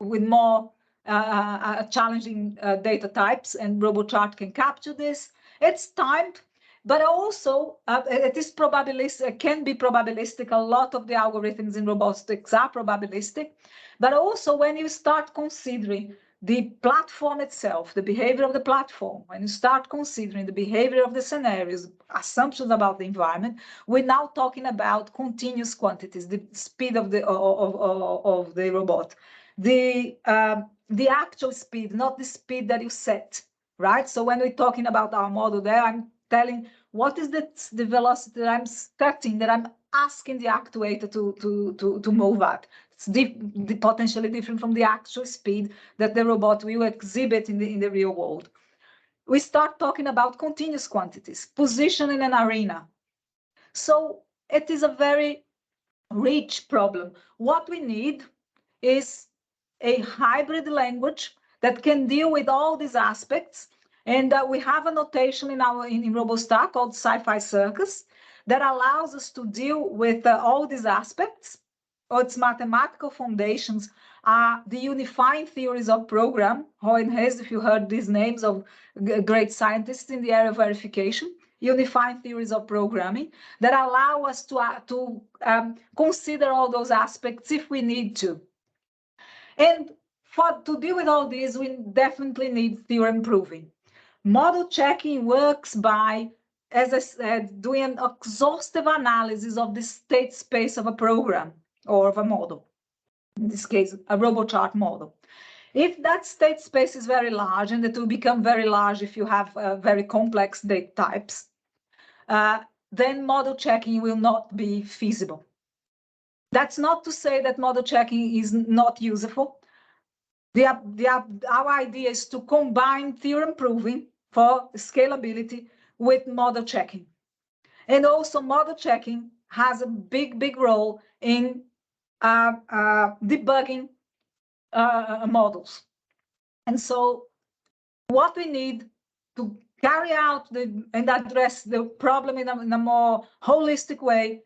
with more challenging data types, and RoboChart can capture this. It's timed, but also it is probabilistic, can be probabilistic. A lot of the algorithms in robotics are probabilistic, but also when you start considering the platform itself, the behavior of the platform, when you start considering the behavior of the scenarios, assumptions about the environment, we're now talking about continuous quantities, the speed of the robot, the actual speed, not the speed that you set, right? So when we're talking about our model there, I'm telling what is the velocity that I'm setting, that I'm asking the actuator to move at. It's potentially different from the actual speed that the robot will exhibit in the real world. We start talking about continuous quantities, position in an arena. So it is a very rich problem. What we need is a hybrid language that can deal with all these aspects. And we have a notation in RoboStar called Sci-Fi Circus that allows us to deal with all these aspects. Its mathematical foundations are the unifying theories of program. Hohen Hayes, if you heard these names of great scientists in the area of verification, unifying theories of programming that allow us to consider all those aspects if we need to. And to deal with all this, we definitely need theorem proving. Model checking works by, as I said, doing an exhaustive analysis of the state space of a program or of a model, in this case, a RoboChart model. If that state space is very large, and it will become very large if you have very complex data types, then model checking will not be feasible. That's not to say that model checking is not useful. Our idea is to combine theorem proving for scalability with model checking. And also model checking has a big role in debugging models. And so what we need to carry out and address the problem in a more holistic way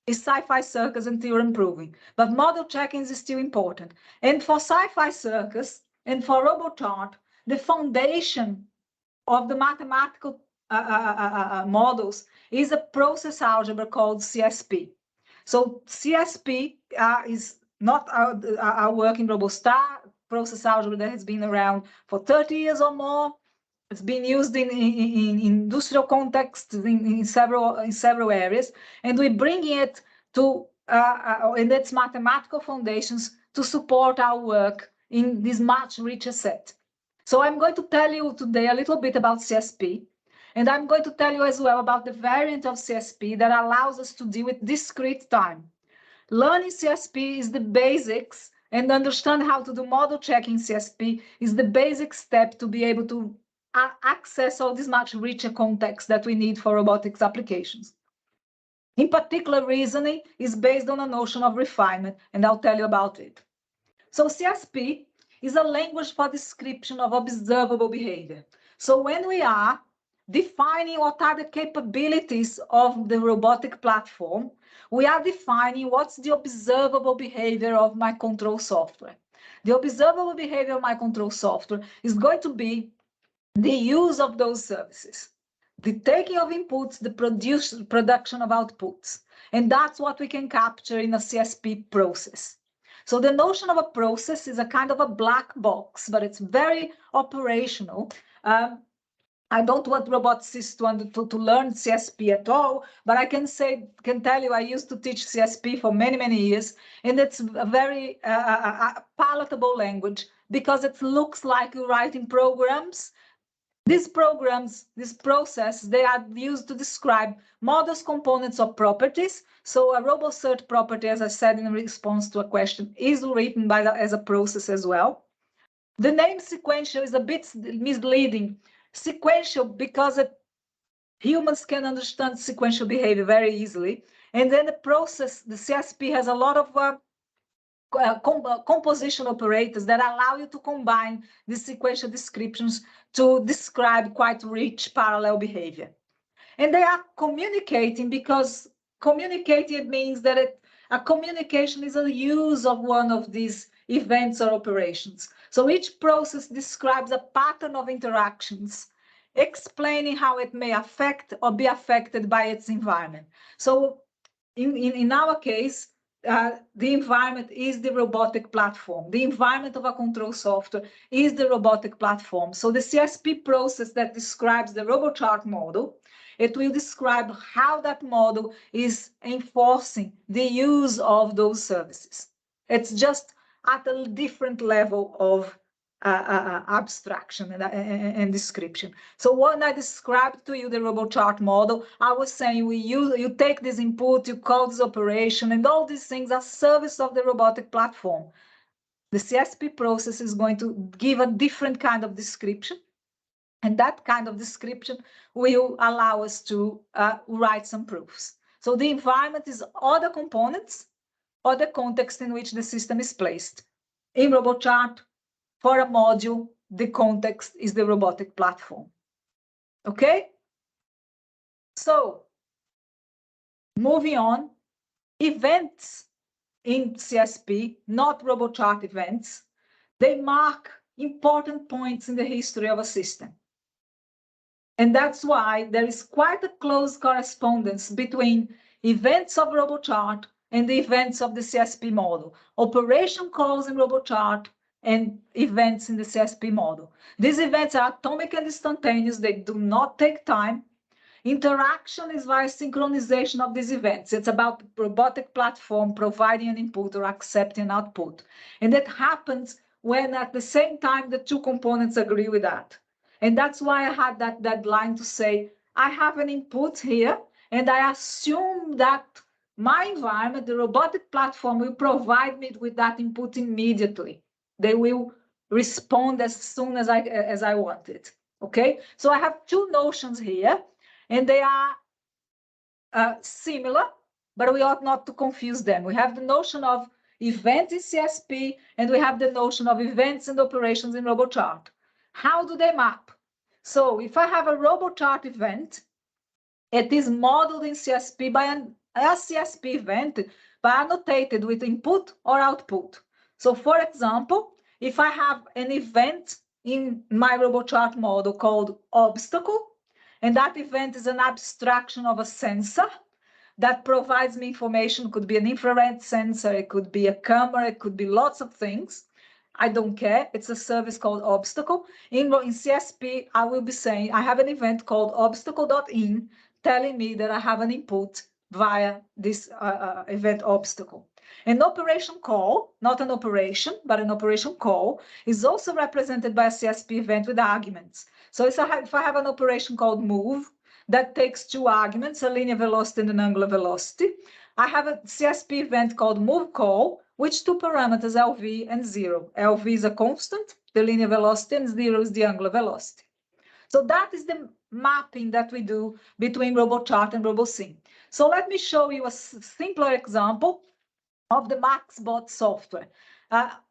is Sci-Fi Circus and theorem proving. But model checking is still important. And for Sci-Fi Circus and for RoboChart, the foundation of the mathematical models is a process algebra called CSP. So CSP is not our work in RoboStar, process algebra that has been around for 30 years or more. It's been used in industrial contexts in several areas, and we're bringing it to in its mathematical foundations to support our work in this much richer set. So I'm going to tell you today a little bit about CSP, and I'm going to tell you as well about the variant of CSP that allows us to deal with discrete time. Learning CSP is the basics, and understand how to do model checking CSP is the basic step to be able to access all this much richer context that we need for robotics applications. In particular, reasoning is based on a notion of refinement, and I'll tell you about it. So CSP is a language for description of observable behavior. So when we are defining what are the capabilities of the robotic platform, we are defining what's the observable behavior of my control software. The observable behavior of my control software is going to be the use of those services, the taking of inputs, the production of outputs. And that's what we can capture in a CSP process. So the notion of a process is a kind of a black box, but it's very operational. I don't want roboticists to learn CSP at all, but I can tell you I used to teach CSP for many years, and it's a very palatable language because it looks like you're writing programs. These programs, this process, they are used to describe models, components, or properties. So a RoboCert property, as I said in response to a question, is written as a process as well. The name sequential is a bit misleading. Sequential because humans can understand sequential behavior very easily. And then the process, the CSP has a lot of composition operators that allow you to combine the sequential descriptions to describe quite rich parallel behavior. And they are communicating because communicating means that a communication is a use of one of these events or operations. So each process describes a pattern of interactions, explaining how it may affect or be affected by its environment. So in our case, the environment is the robotic platform. The environment of a control software is the robotic platform. So the CSP process that describes the RoboChart model, it will describe how that model is enforcing the use of those services. It's just at a different level of abstraction and description. So when I described to you the RoboChart model, I was saying you take this input, you call this operation, and all these things are service of the robotic platform. The CSP process is going to give a different kind of description, and that kind of description will allow us to write some proofs. So the environment is all the components or the context in which the system is placed. In RoboChart, for a module, the context is the robotic platform. Okay? So, moving on, events in CSP, not RoboChart events, they mark important points in the history of a system. And that's why there is quite a close correspondence between events of RoboChart and the events of the CSP model. Operation calls in RoboChart and events in the CSP model. These events are atomic and instantaneous. They do not take time. Interaction is via synchronization of these events. It's about the robotic platform providing an input or accepting an output. And that happens when at the same time the two components agree with that. And that's why I had that deadline to say, I have an input here, and I assume that my environment, the robotic platform, will provide me with that input immediately. They will respond as soon as I want it. Okay, so I have two notions here, and they are similar, but we ought not to confuse them. We have the notion of event in CSP, and we have the notion of events and operations in RoboChart. How do they map? So if I have a RoboChart event, it is modeled in CSP by a CSP event, but annotated with input or output. So for example, if I have an event in my RoboChart model called obstacle, and that event is an abstraction of a sensor that provides me information, it could be an infrared sensor, it could be a camera, it could be lots of things. I don't care. It's a service called obstacle. In CSP, I will be saying I have an event called obstacle.in telling me that I have an input via this event obstacle. An operation call, not an operation, but an operation call, is also represented by a CSP event with arguments. So if I have an operation called move that takes two arguments, a linear velocity and an angular velocity, I have a CSP event called move call, which two parameters, LV and 0. LV is a constant, the linear velocity, and 0 is the angular velocity. So that is the mapping that we do between RoboChart and RoboSim. So let me show you a simpler example of the MaxBot software.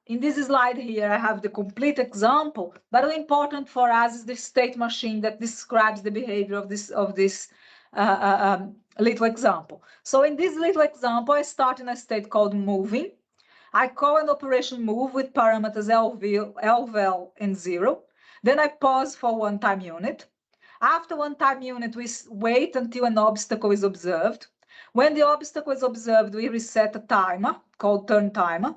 In this slide here, I have the complete example, but important for us is the state machine that describes the behavior of this little example. So in this little example, I start in a state called moving. I call an operation move with parameters LVL and 0. Then I pause for one time unit. After one time unit, we wait until an obstacle is observed. When the obstacle is observed, we reset a timer called turn timer.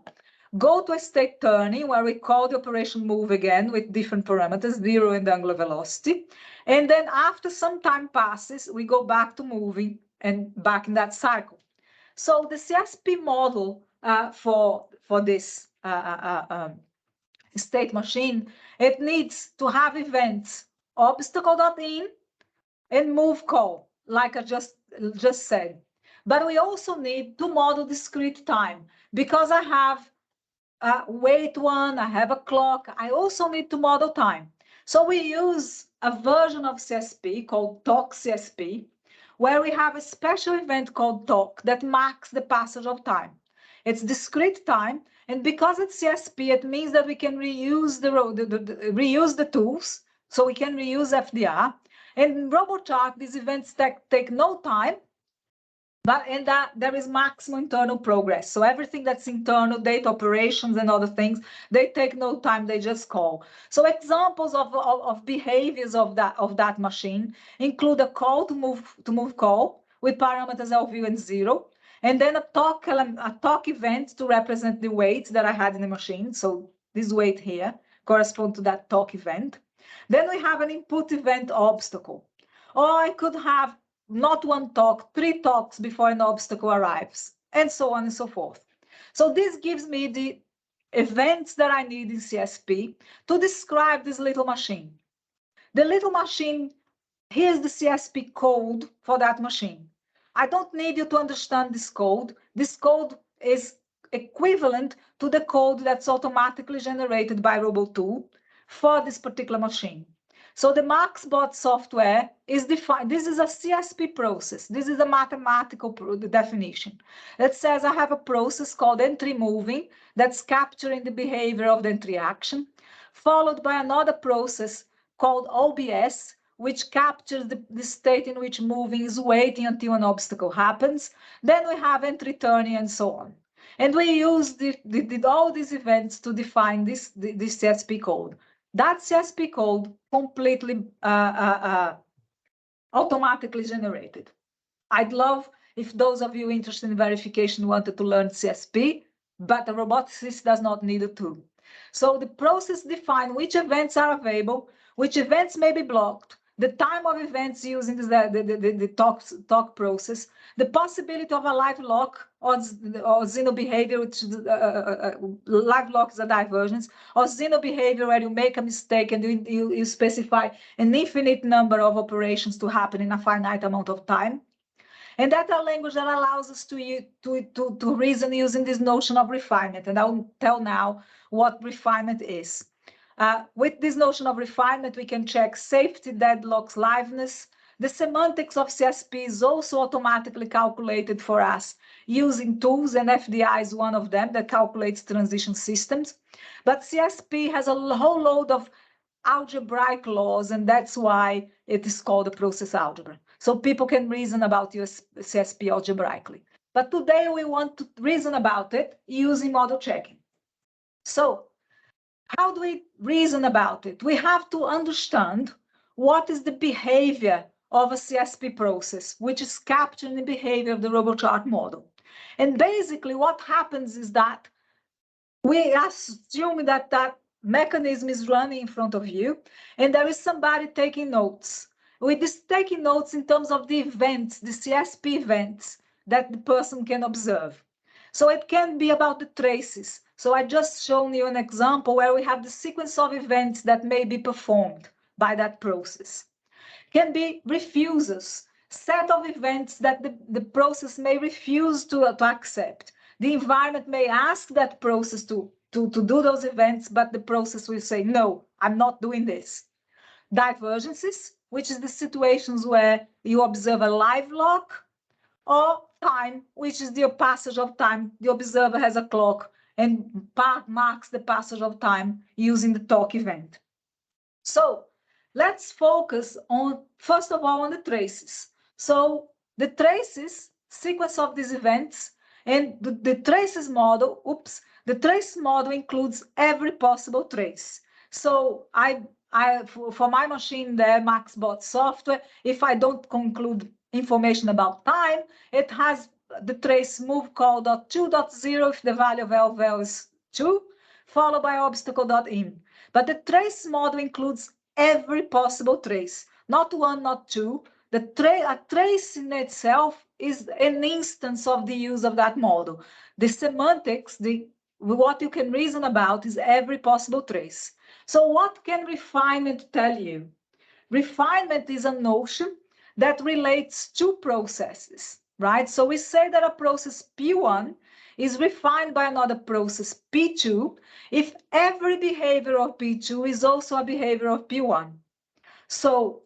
Go to a state turning where we call the operation move again with different parameters, 0 and angular velocity. And then after some time passes, we go back to moving and back in that cycle. So the CSP model for this state machine, it needs to have events obstacle.in and move call, like I just said. But we also need to model discrete time because I have wait one, I have a clock. I also need to model time. So we use a version of CSP called Talk CSP, where we have a special event called talk that marks the passage of time. It's discrete time, and because it's CSP, it means that we can reuse reuse the tools, so we can reuse FDR. And in RoboChart, these events take no time, but in that there is maximum internal progress. So everything that's internal, data operations and other things, they take no time, they just call. So examples of behaviors of that machine include a call to move call with parameters LV and 0, and then a talk event to represent the weight that I had in the machine. So this weight here corresponds to that talk event. Then we have an input event obstacle. Or I could have not one talk, 3 talks before an obstacle arrives, and so on and so forth. So this gives me the events that I need in CSP to describe this little machine. The little machine, here's the CSP code for that machine. I don't need you to understand this code. This code is equivalent to the code that's automatically generated by Robo2 for this particular machine. So the MaxBot software is defined. This is a CSP process. This is a mathematical definition that says I have a process called entry moving that's capturing the behavior of the entry action, followed by another process called OBS, which captures the state in which moving is waiting until an obstacle happens. Then we have entry turning and so on. And we use all these events to define this CSP code. That CSP code completely automatically generated. I'd love if those of you interested in verification wanted to learn CSP, but the roboticist does not need it to. So the process defines which events are available, which events may be blocked, the time of events using the talk process, the possibility of a live lock or Xeno behavior, which live lock is a divergence, or Xeno behavior where you make a mistake and you specify an infinite number of operations to happen in a finite amount of time. And that's a language that allows us to reason using this notion of refinement. And I'll tell now what refinement is. With this notion of refinement, we can check safety, deadlocks, liveness. The semantics of CSP is also automatically calculated for us using tools, and FDI is one of them that calculates transition systems. But CSP has a whole load of algebraic laws, and that's why it is called a process algebra. So people can reason about your CSP algebraically. But today we want to reason about it using model checking. So how do we reason about it? We have to understand what is the behavior of a CSP process, which is capturing the behavior of the RoboChart model. And basically what happens is that we assume that that mechanism is running in front of you, and there is somebody taking notes. With this taking notes in terms of the events, the CSP events that the person can observe. So it can be about the traces. So I just shown you an example where we have the sequence of events that may be performed by that process. Can be refusers, set of events that the process may refuse to accept. The environment may ask that process to do those events, but the process will say, no, I'm not doing this. Divergences, which is the situations where you observe a live lock, or time, which is the passage of time. The observer has a clock and marks the passage of time using the talk event. So let's focus on, first of all, on the traces. So the traces, sequence of these events, and the traces model, the trace model includes every possible trace. So for my machine there, MaxBot software, if I don't conclude information about time, it has the trace move call.2.0 if the value of LVL is 2, followed by obstacle.in. But the trace model includes every possible trace, not 1, not 2. A trace in itself is an instance of the use of that model. The semantics, what you can reason about is every possible trace. So what can refinement tell you? Refinement is a notion that relates to processes, right? So we say that a process P1 is refined by another process P2 if every behavior of P2 is also a behavior of P1. So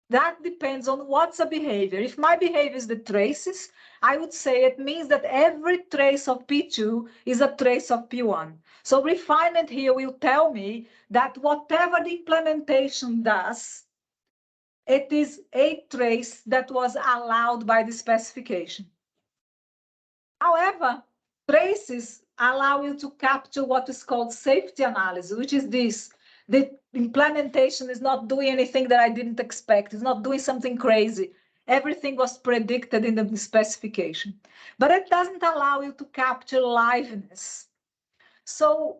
that depends on what's a behavior. If my behavior is the traces, I would say it means that every trace of P2 is a trace of P1. So refinement here will tell me that whatever the implementation does, it is a trace that was allowed by the specification. However, traces allow you to capture what is called safety analysis, which is this. The implementation is not doing anything that I didn't expect. It's not doing something crazy. Everything was predicted in the specification. But it doesn't allow you to capture liveness. So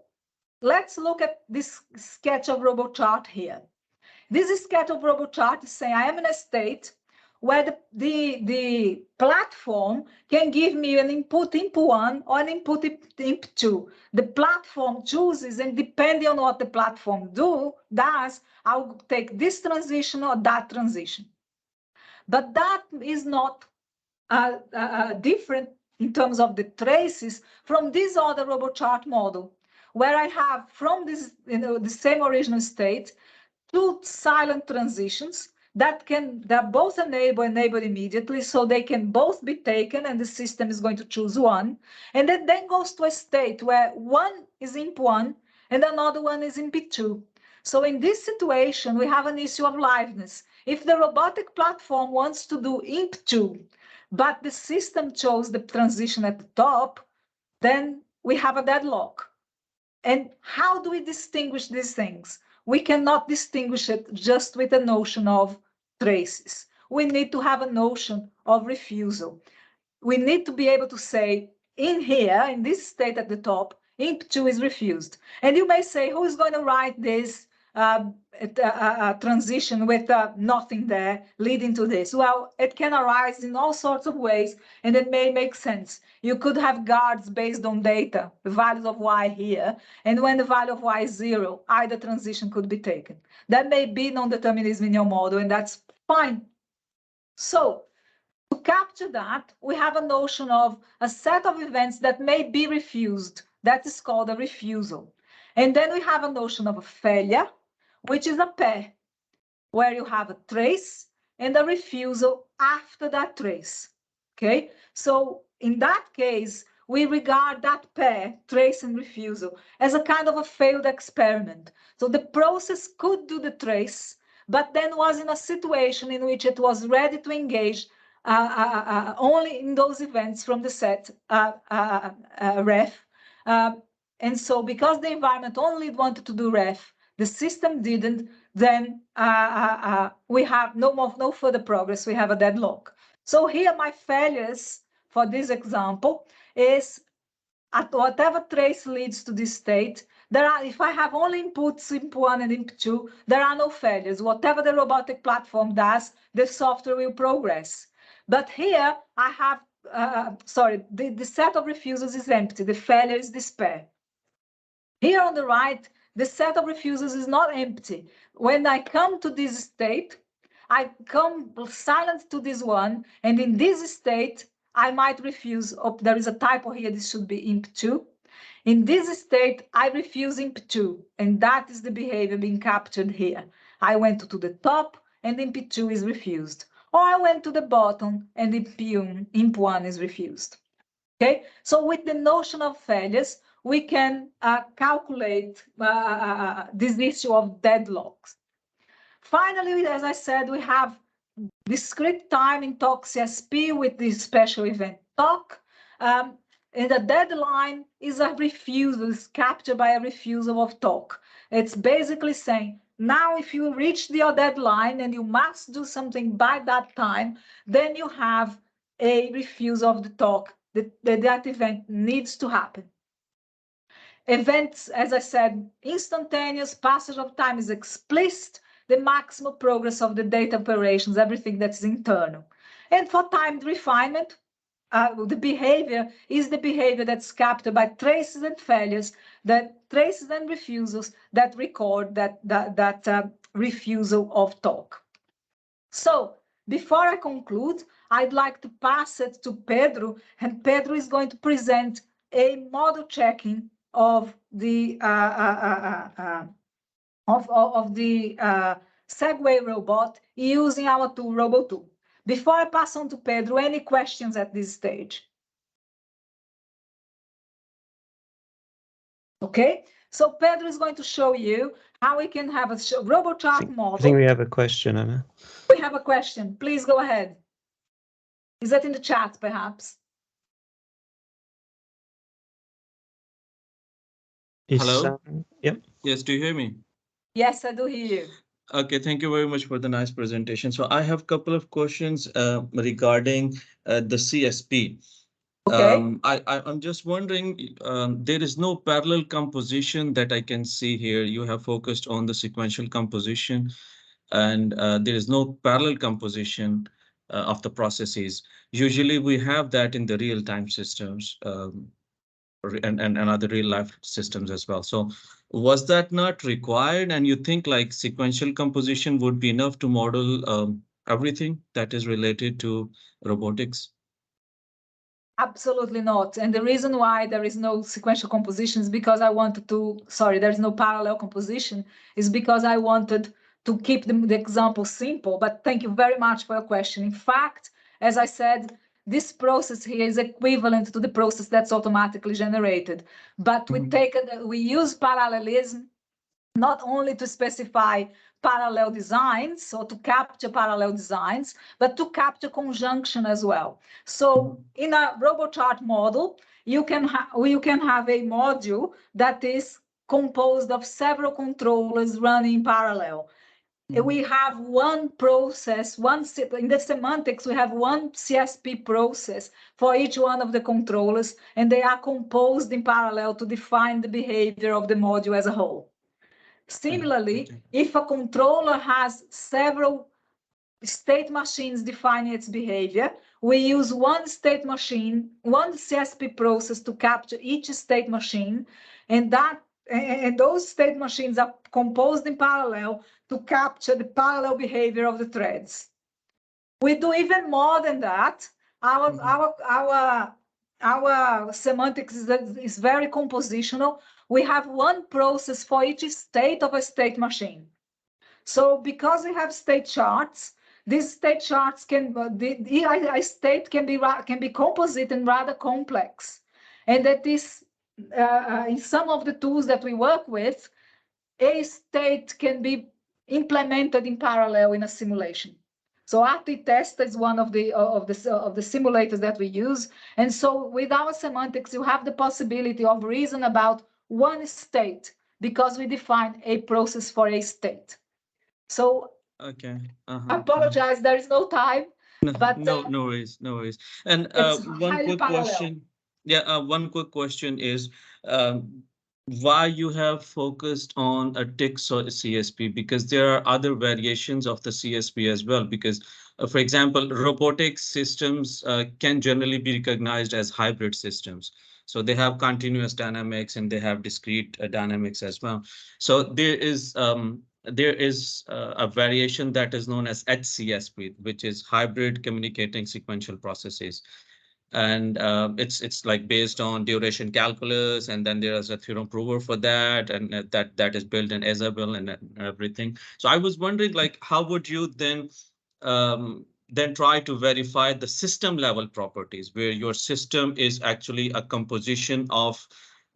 let's look at this sketch of RoboChart here. This sketch of RoboChart is saying I am in a state where the platform can give me an input imp1 or an input imp2. The platform chooses, and depending on what the platform does, I'll take this transition or that transition. But that is not different in terms of the traces from this other RoboChart model, where I have from this, the same original state, two silent transitions they're both enabled immediately, so they can both be taken and the system is going to choose one. And then goes to a state where one is imp1 and another one is imp2. So in this situation, we have an issue of liveness. If the robotic platform wants to do imp2, but the system chose the transition at the top, then we have a deadlock. And how do we distinguish these things? We cannot distinguish it just with the notion of traces. We need to have a notion of refusal. We need to be able to say, in here, in this state at the top, imp2 is refused. And you may say, who is going to write this transition with nothing there leading to this? Well, it can arise in all sorts of ways, and it may make sense. You could have guards based on data, the values of y here, and when the value of y is 0, either transition could be taken. That may be non-determinism in your model, and that's fine. So to capture that, we have a notion of a set of events that may be refused. That is called a refusal. And then we have a notion of a failure, which is a pair, where you have a trace and a refusal after that trace. Okay, so in that case, we regard that pair, trace and refusal, as a kind of a failed experiment. So the process could do the trace, but then was in a situation in which it was ready to engage only in those events from the set ref. And so because the environment only wanted to do ref, the system didn't, then we have no further progress. We have a deadlock. So here my failures for this example is at whatever trace leads to this state, if I have only inputs, imp1 and imp2, there are no failures. Whatever the robotic platform does, the software will progress. But here I have, the set of refusals is empty. The failure is this pair. Here on the right, the set of refusals is not empty. When I come to this state, I come silent to this one, and in this state, I might refuse. Oh, there is a typo here. This should be imp2. In this state, I refuse imp2, and that is the behavior being captured here. I went to the top, and imp2 is refused. Or I went to the bottom, and imp1 is refused. Okay, so with the notion of failures, we can calculate this issue of deadlocks. Finally, as I said, we have discrete time in TOC CSP with this special event TOC. And the deadline is a refusal, is captured by a refusal of TOC. It's basically saying, now if you reach your deadline and you must do something by that time, then you have a refusal of the TOC. That event needs to happen. Events, as I said, instantaneous, passage of time is explicit, the maximal progress of the data operations, everything that's internal. And for timed refinement, the behavior is the behavior that's captured by traces and failures, that traces and refusals that record that refusal of TOC. So before I conclude, I'd like to pass it to Pedro, and Pedro is going to present a model checking of the Segway robot using our tool Robo2. Before I pass on to Pedro, any questions at this stage? Okay, so Pedro is going to show you how we can have a RoboChart model. I think we have a question, Anna. We have a question. Please go ahead. Is that in the chat, perhaps? Hello? Yep. Yes, do you hear me? Yes, I do hear you. Okay, thank you very much for the nice presentation. So I have a couple of questions regarding the CSP. Okay. I'm just wondering, there is no parallel composition that I can see here. You have focused on the sequential composition, and there is no parallel composition of the processes. Usually we have that in the real-time systems. And other real life systems as well. So was that not required? And you think like sequential composition would be enough to model everything that is related to robotics? Absolutely not. And the reason why there is no sequential composition is because I wanted to, sorry, there's no parallel composition, is because I wanted to keep the example simple. But thank you very much for your question. In fact, as I said, this process here is equivalent to the process that's automatically generated. But we use parallelism not only to specify parallel designs or to capture parallel designs, but to capture conjunction as well. So in a RoboChart model, you can have a module that is composed of several controllers running in parallel. We have one process, in the semantics, we have one CSP process for each one of the controllers, and they are composed in parallel to define the behavior of the module as a whole. Similarly, if a controller has several state machines defining its behavior, we use one state machine, one CSP process to capture each state machine, and those state machines are composed in parallel to capture the parallel behavior of the threads. We do even more than that. Our semantics is very compositional. We have one process for each state of a state machine. So because we have state charts, these state charts a state can be composite and rather complex. And that is, in some of the tools that we work with, a state can be implemented in parallel in a simulation. So RT-Test is one of the simulators that we use. And so with our semantics, you have the possibility of reason about one state because we define a process for a state. So Okay. I apologize, there is no time. But no worries, no worries. And one quick question. Yeah, one quick question is why you have focused on a TIC CSP, because there are other variations of the CSP as well. Because, for example, robotics systems can generally be recognized as hybrid systems. So they have continuous dynamics and they have discrete dynamics as well. So there is a variation that is known as HCSP, which is hybrid communicating sequential processes. And it's like based on duration calculus, and then there is a theorem prover for that, and that is built in Isabel and everything. So I was wondering, like, how would you then try to verify the system level properties, where your system is actually a composition of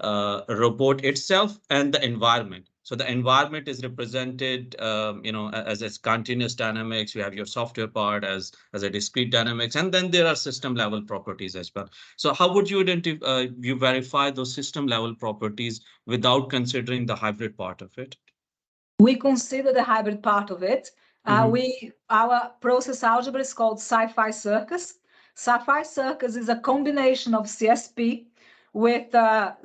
a robot itself and the environment. So the environment is represented, as continuous dynamics. You have your software part as a discrete dynamics, and then there are system level properties as well. So how would you verify those system level properties without considering the hybrid part of it? We consider the hybrid part of it. Our process algebra is called Sci-Fi Circus. Sci-Fi Circus is a combination of CSP with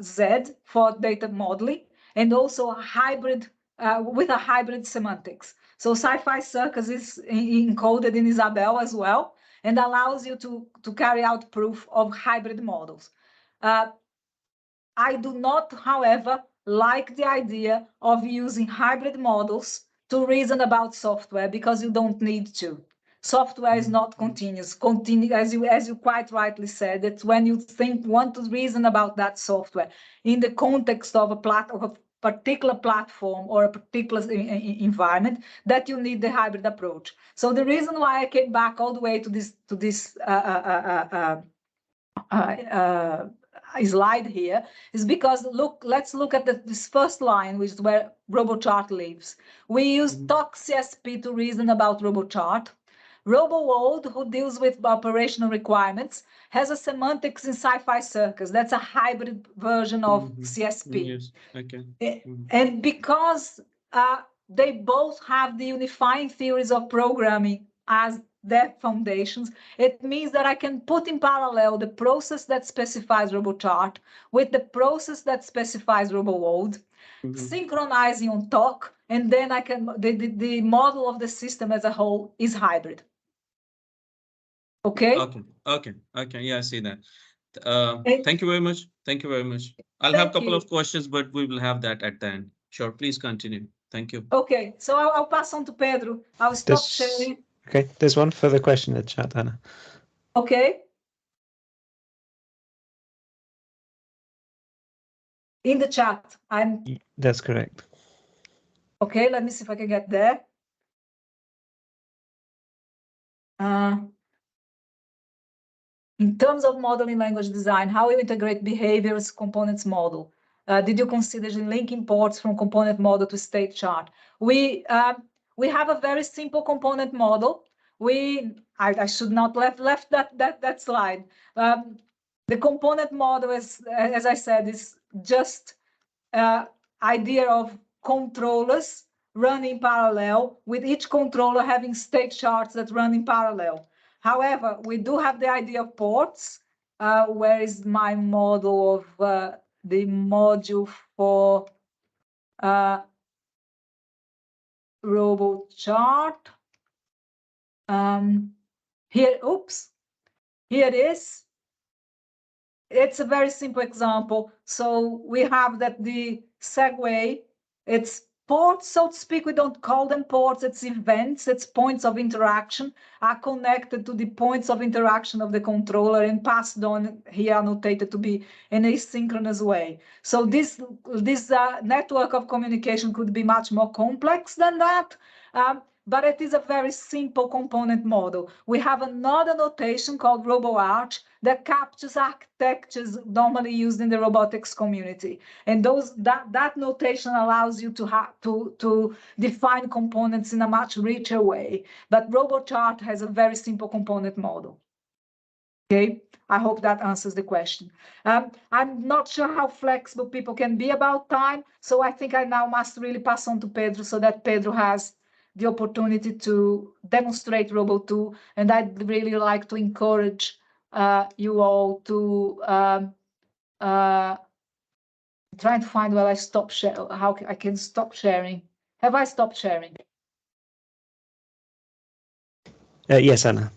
Z for data modeling, and also a hybrid with a hybrid semantics. So Sci-Fi Circus is encoded in Isabel as well, and allows you to carry out proof of hybrid models. I do not, however, like the idea of using hybrid models to reason about software, because you don't need to. Software is not continuous. As you quite rightly said, it's when you want to reason about that software in the context of particular platform or a particular environment, that you need the hybrid approach. So the reason why I came back all the way to this slide here is because let's look at this first line, which is where RoboChart lives. We use TOC-CSP to reason about RoboChart. RoboWorld, who deals with operational requirements, has a semantics in sci-fi circles. That's a hybrid version of CSP. Yes. Okay. And because they both have the unifying theories of programming as their foundations, it means that I can put in parallel the process that specifies RoboChart with the process that specifies RoboWorld, synchronizing on TOC, and then I can the model of the system as a whole is hybrid. Okay. Okay. Yeah, I see that. Thank you very much. Thank you very much. I'll have a couple of questions, but we will have that at the end. Sure, please continue. Thank you. Okay, so I'll pass on to Pedro. I'll stop sharing. Okay, there's one further question in the chat, Anna. Okay. In the chat, That's correct. Okay, let me see if I can get there. In terms of modeling language design, how you integrate behaviors components model? Did you consider linking ports from component model to state chart? We have a very simple component model. I should not left that slide. The component model is, as I said, is just idea of controllers running parallel, with each controller having state charts that run in parallel. However, we do have the idea of ports. Where is my model of the module for RoboChart? Here it is. It's a very simple example. So we have that the segue, it's ports, so to speak. We don't call them ports, it's events, it's points of interaction are connected to the points of interaction of the controller and passed on here, annotated to be in a synchronous way. So this network of communication could be much more complex than that. But it is a very simple component model. We have another notation called RoboArch that captures architectures normally used in the robotics community. And that notation allows you to define components in a much richer way. But RoboChart has a very simple component model. Okay, I hope that answers the question. I'm not sure how flexible people can be about time, so I think I now must really pass on to Pedro so that Pedro has the opportunity to demonstrate Robo2, and I'd really like to encourage you all to try to find where I stop sharing, how I can stop sharing. Have I stopped sharing? Yes, Anna.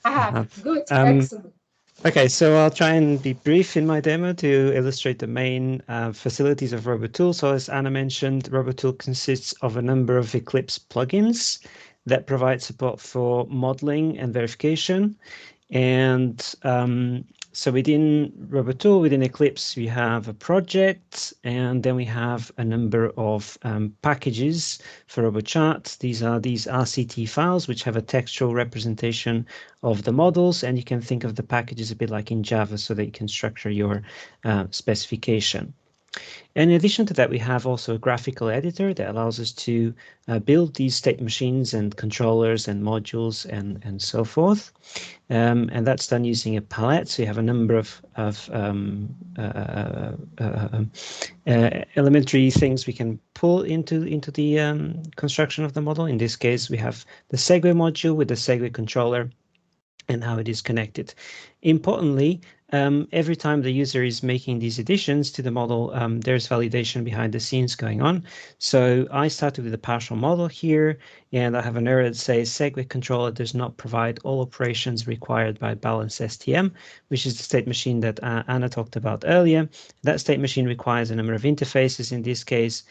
I have. Good, excellent. Okay, so I'll try and be brief in my demo to illustrate the main facilities of RoboTool. So as Anna mentioned, RoboTool consists of a number of Eclipse plugins that provide support for modeling and verification. And so within RoboTool, within Eclipse, we have a project, and then we have a number of packages for RoboChart. These are these RCT files, which have a textual representation of the models, and you can think of the packages a bit like in Java so that you can structure your specification. And in addition to that, we have also a graphical editor that allows us to build these state machines and controllers and modules and so forth. And that's done using a palette. So you have a number of elementary things we can pull into the construction of the model. In this case, we have the segue module with the segue controller and how it is connected. Importantly, every time the user is making these additions to the model, there's validation behind the scenes going on. So I started with a partial model here, and I have an error that says segue controller does not provide all operations required by balance STM, which is the state machine that Anna talked about earlier. That state machine requires a number of interfaces. In this case,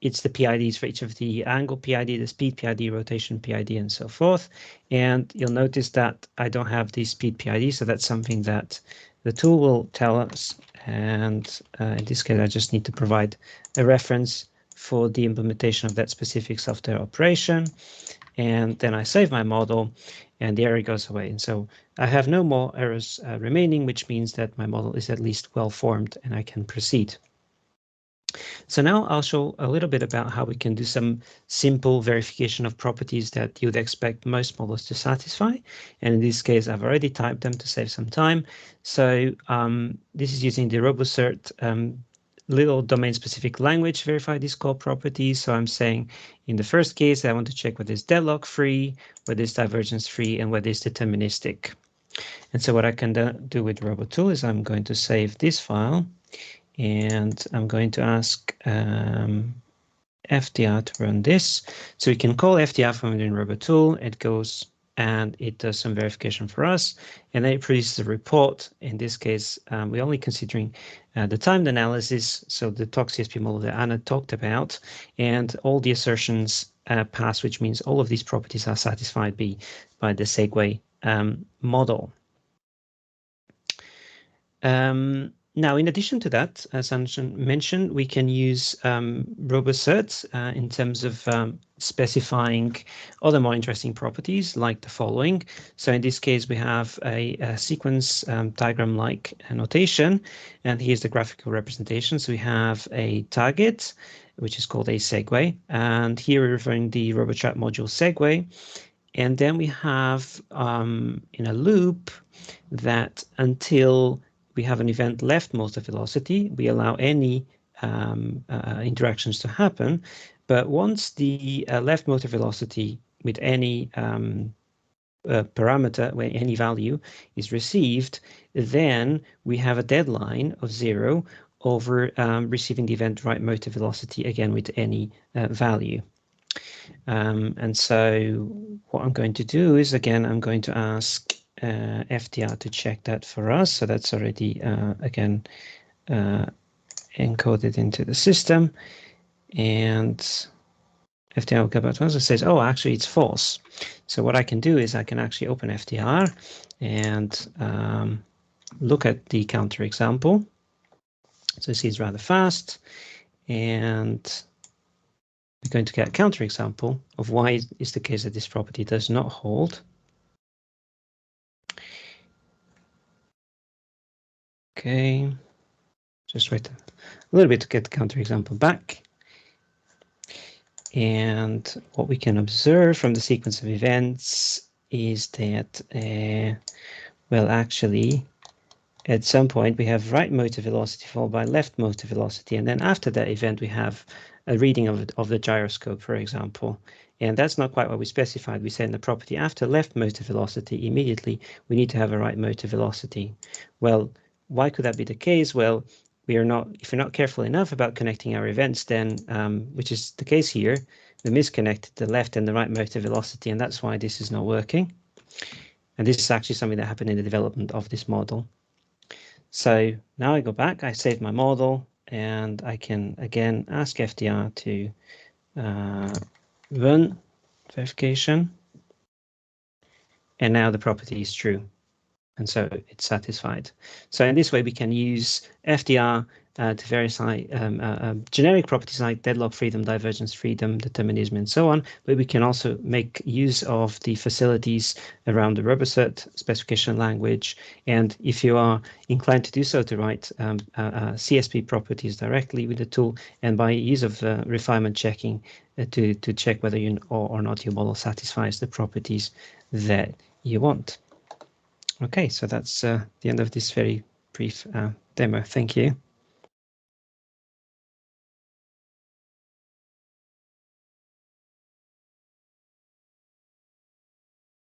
it's the PIDs for each of the angle PID, the speed PID, rotation PID, and so forth. And you'll notice that I don't have the speed PID, so that's something that the tool will tell us And in this case, I just need to provide a reference for the implementation of that specific software operation. And then I save my model and the error goes away. And so I have no more errors remaining, which means that my model is at least well formed and I can proceed. So now I'll show a little bit about how we can do some simple verification of properties that you'd expect most models to satisfy. And in this case, I've already typed them to save some time. So this is using the RoboCert little domain-specific language to verify these core properties. So I'm saying in the first case, I want to check whether it's deadlock-free, whether it's divergence-free, and whether it's deterministic. And so what I can do with RoboTool is I'm going to save this file, and I'm going to ask FDR to run this. So we can call FDR from within RoboTool. It goes and it does some verification for us, and then it produces a report. In this case, we're only considering the timed analysis, so the TOC-CSP model that Anna talked about, and all the assertions pass, which means all of these properties are satisfied by the segue model. Now, in addition to that, as Anna mentioned, we can use RoboCert in terms of specifying other more interesting properties like the following. So in this case, we have a sequence diagram-like notation, and here's the graphical representation. So we have a target, which is called a segue, and here we're referring the RoboChat module segue. And then we have in a loop that until we have an event left motor velocity, we allow any interactions to happen. But once the left motor velocity with any parameter, where any value is received, then we have a deadline of 0 over receiving the event right motor velocity again with any value. And so what I'm going to do is, again, I'm going to ask FDR to check that for us. So that's already, again, encoded into the system. And FDR will go back to us and says, oh, actually, it's false. So what I can do is I can actually open FDR and look at the counter example. So this is rather fast. And we're going to get a counter example of why is the case that this property does not hold. Okay, just wait a little bit to get the counter example back. And what we can observe from the sequence of events is that, well, actually, at some point we have right motor velocity followed by left motor velocity. And then after that event, we have a reading of the gyroscope, for example. And that's not quite what we specified. We said in the property after left motor velocity, immediately we need to have a right motor velocity. Well, why could that be the case? Well, if we're not careful enough about connecting our events, then, which is the case here, we misconnected the left and the right motor velocity, and that's why this is not working. And this is actually something that happened in the development of this model. So now I go back, I save my model, and I can again ask FDR to run verification. And now the property is true. And so it's satisfied. So in this way, we can use FDR to verify generic properties like deadlock freedom, divergence freedom, determinism, and so on. But we can also make use of the facilities around the RoboCert specification language. And if you are inclined to do so, to write CSP properties directly with the tool, and by use of refinement checking to check whether you or not your model satisfies the properties that you want. Okay, so that's the end of this very brief demo. Thank you.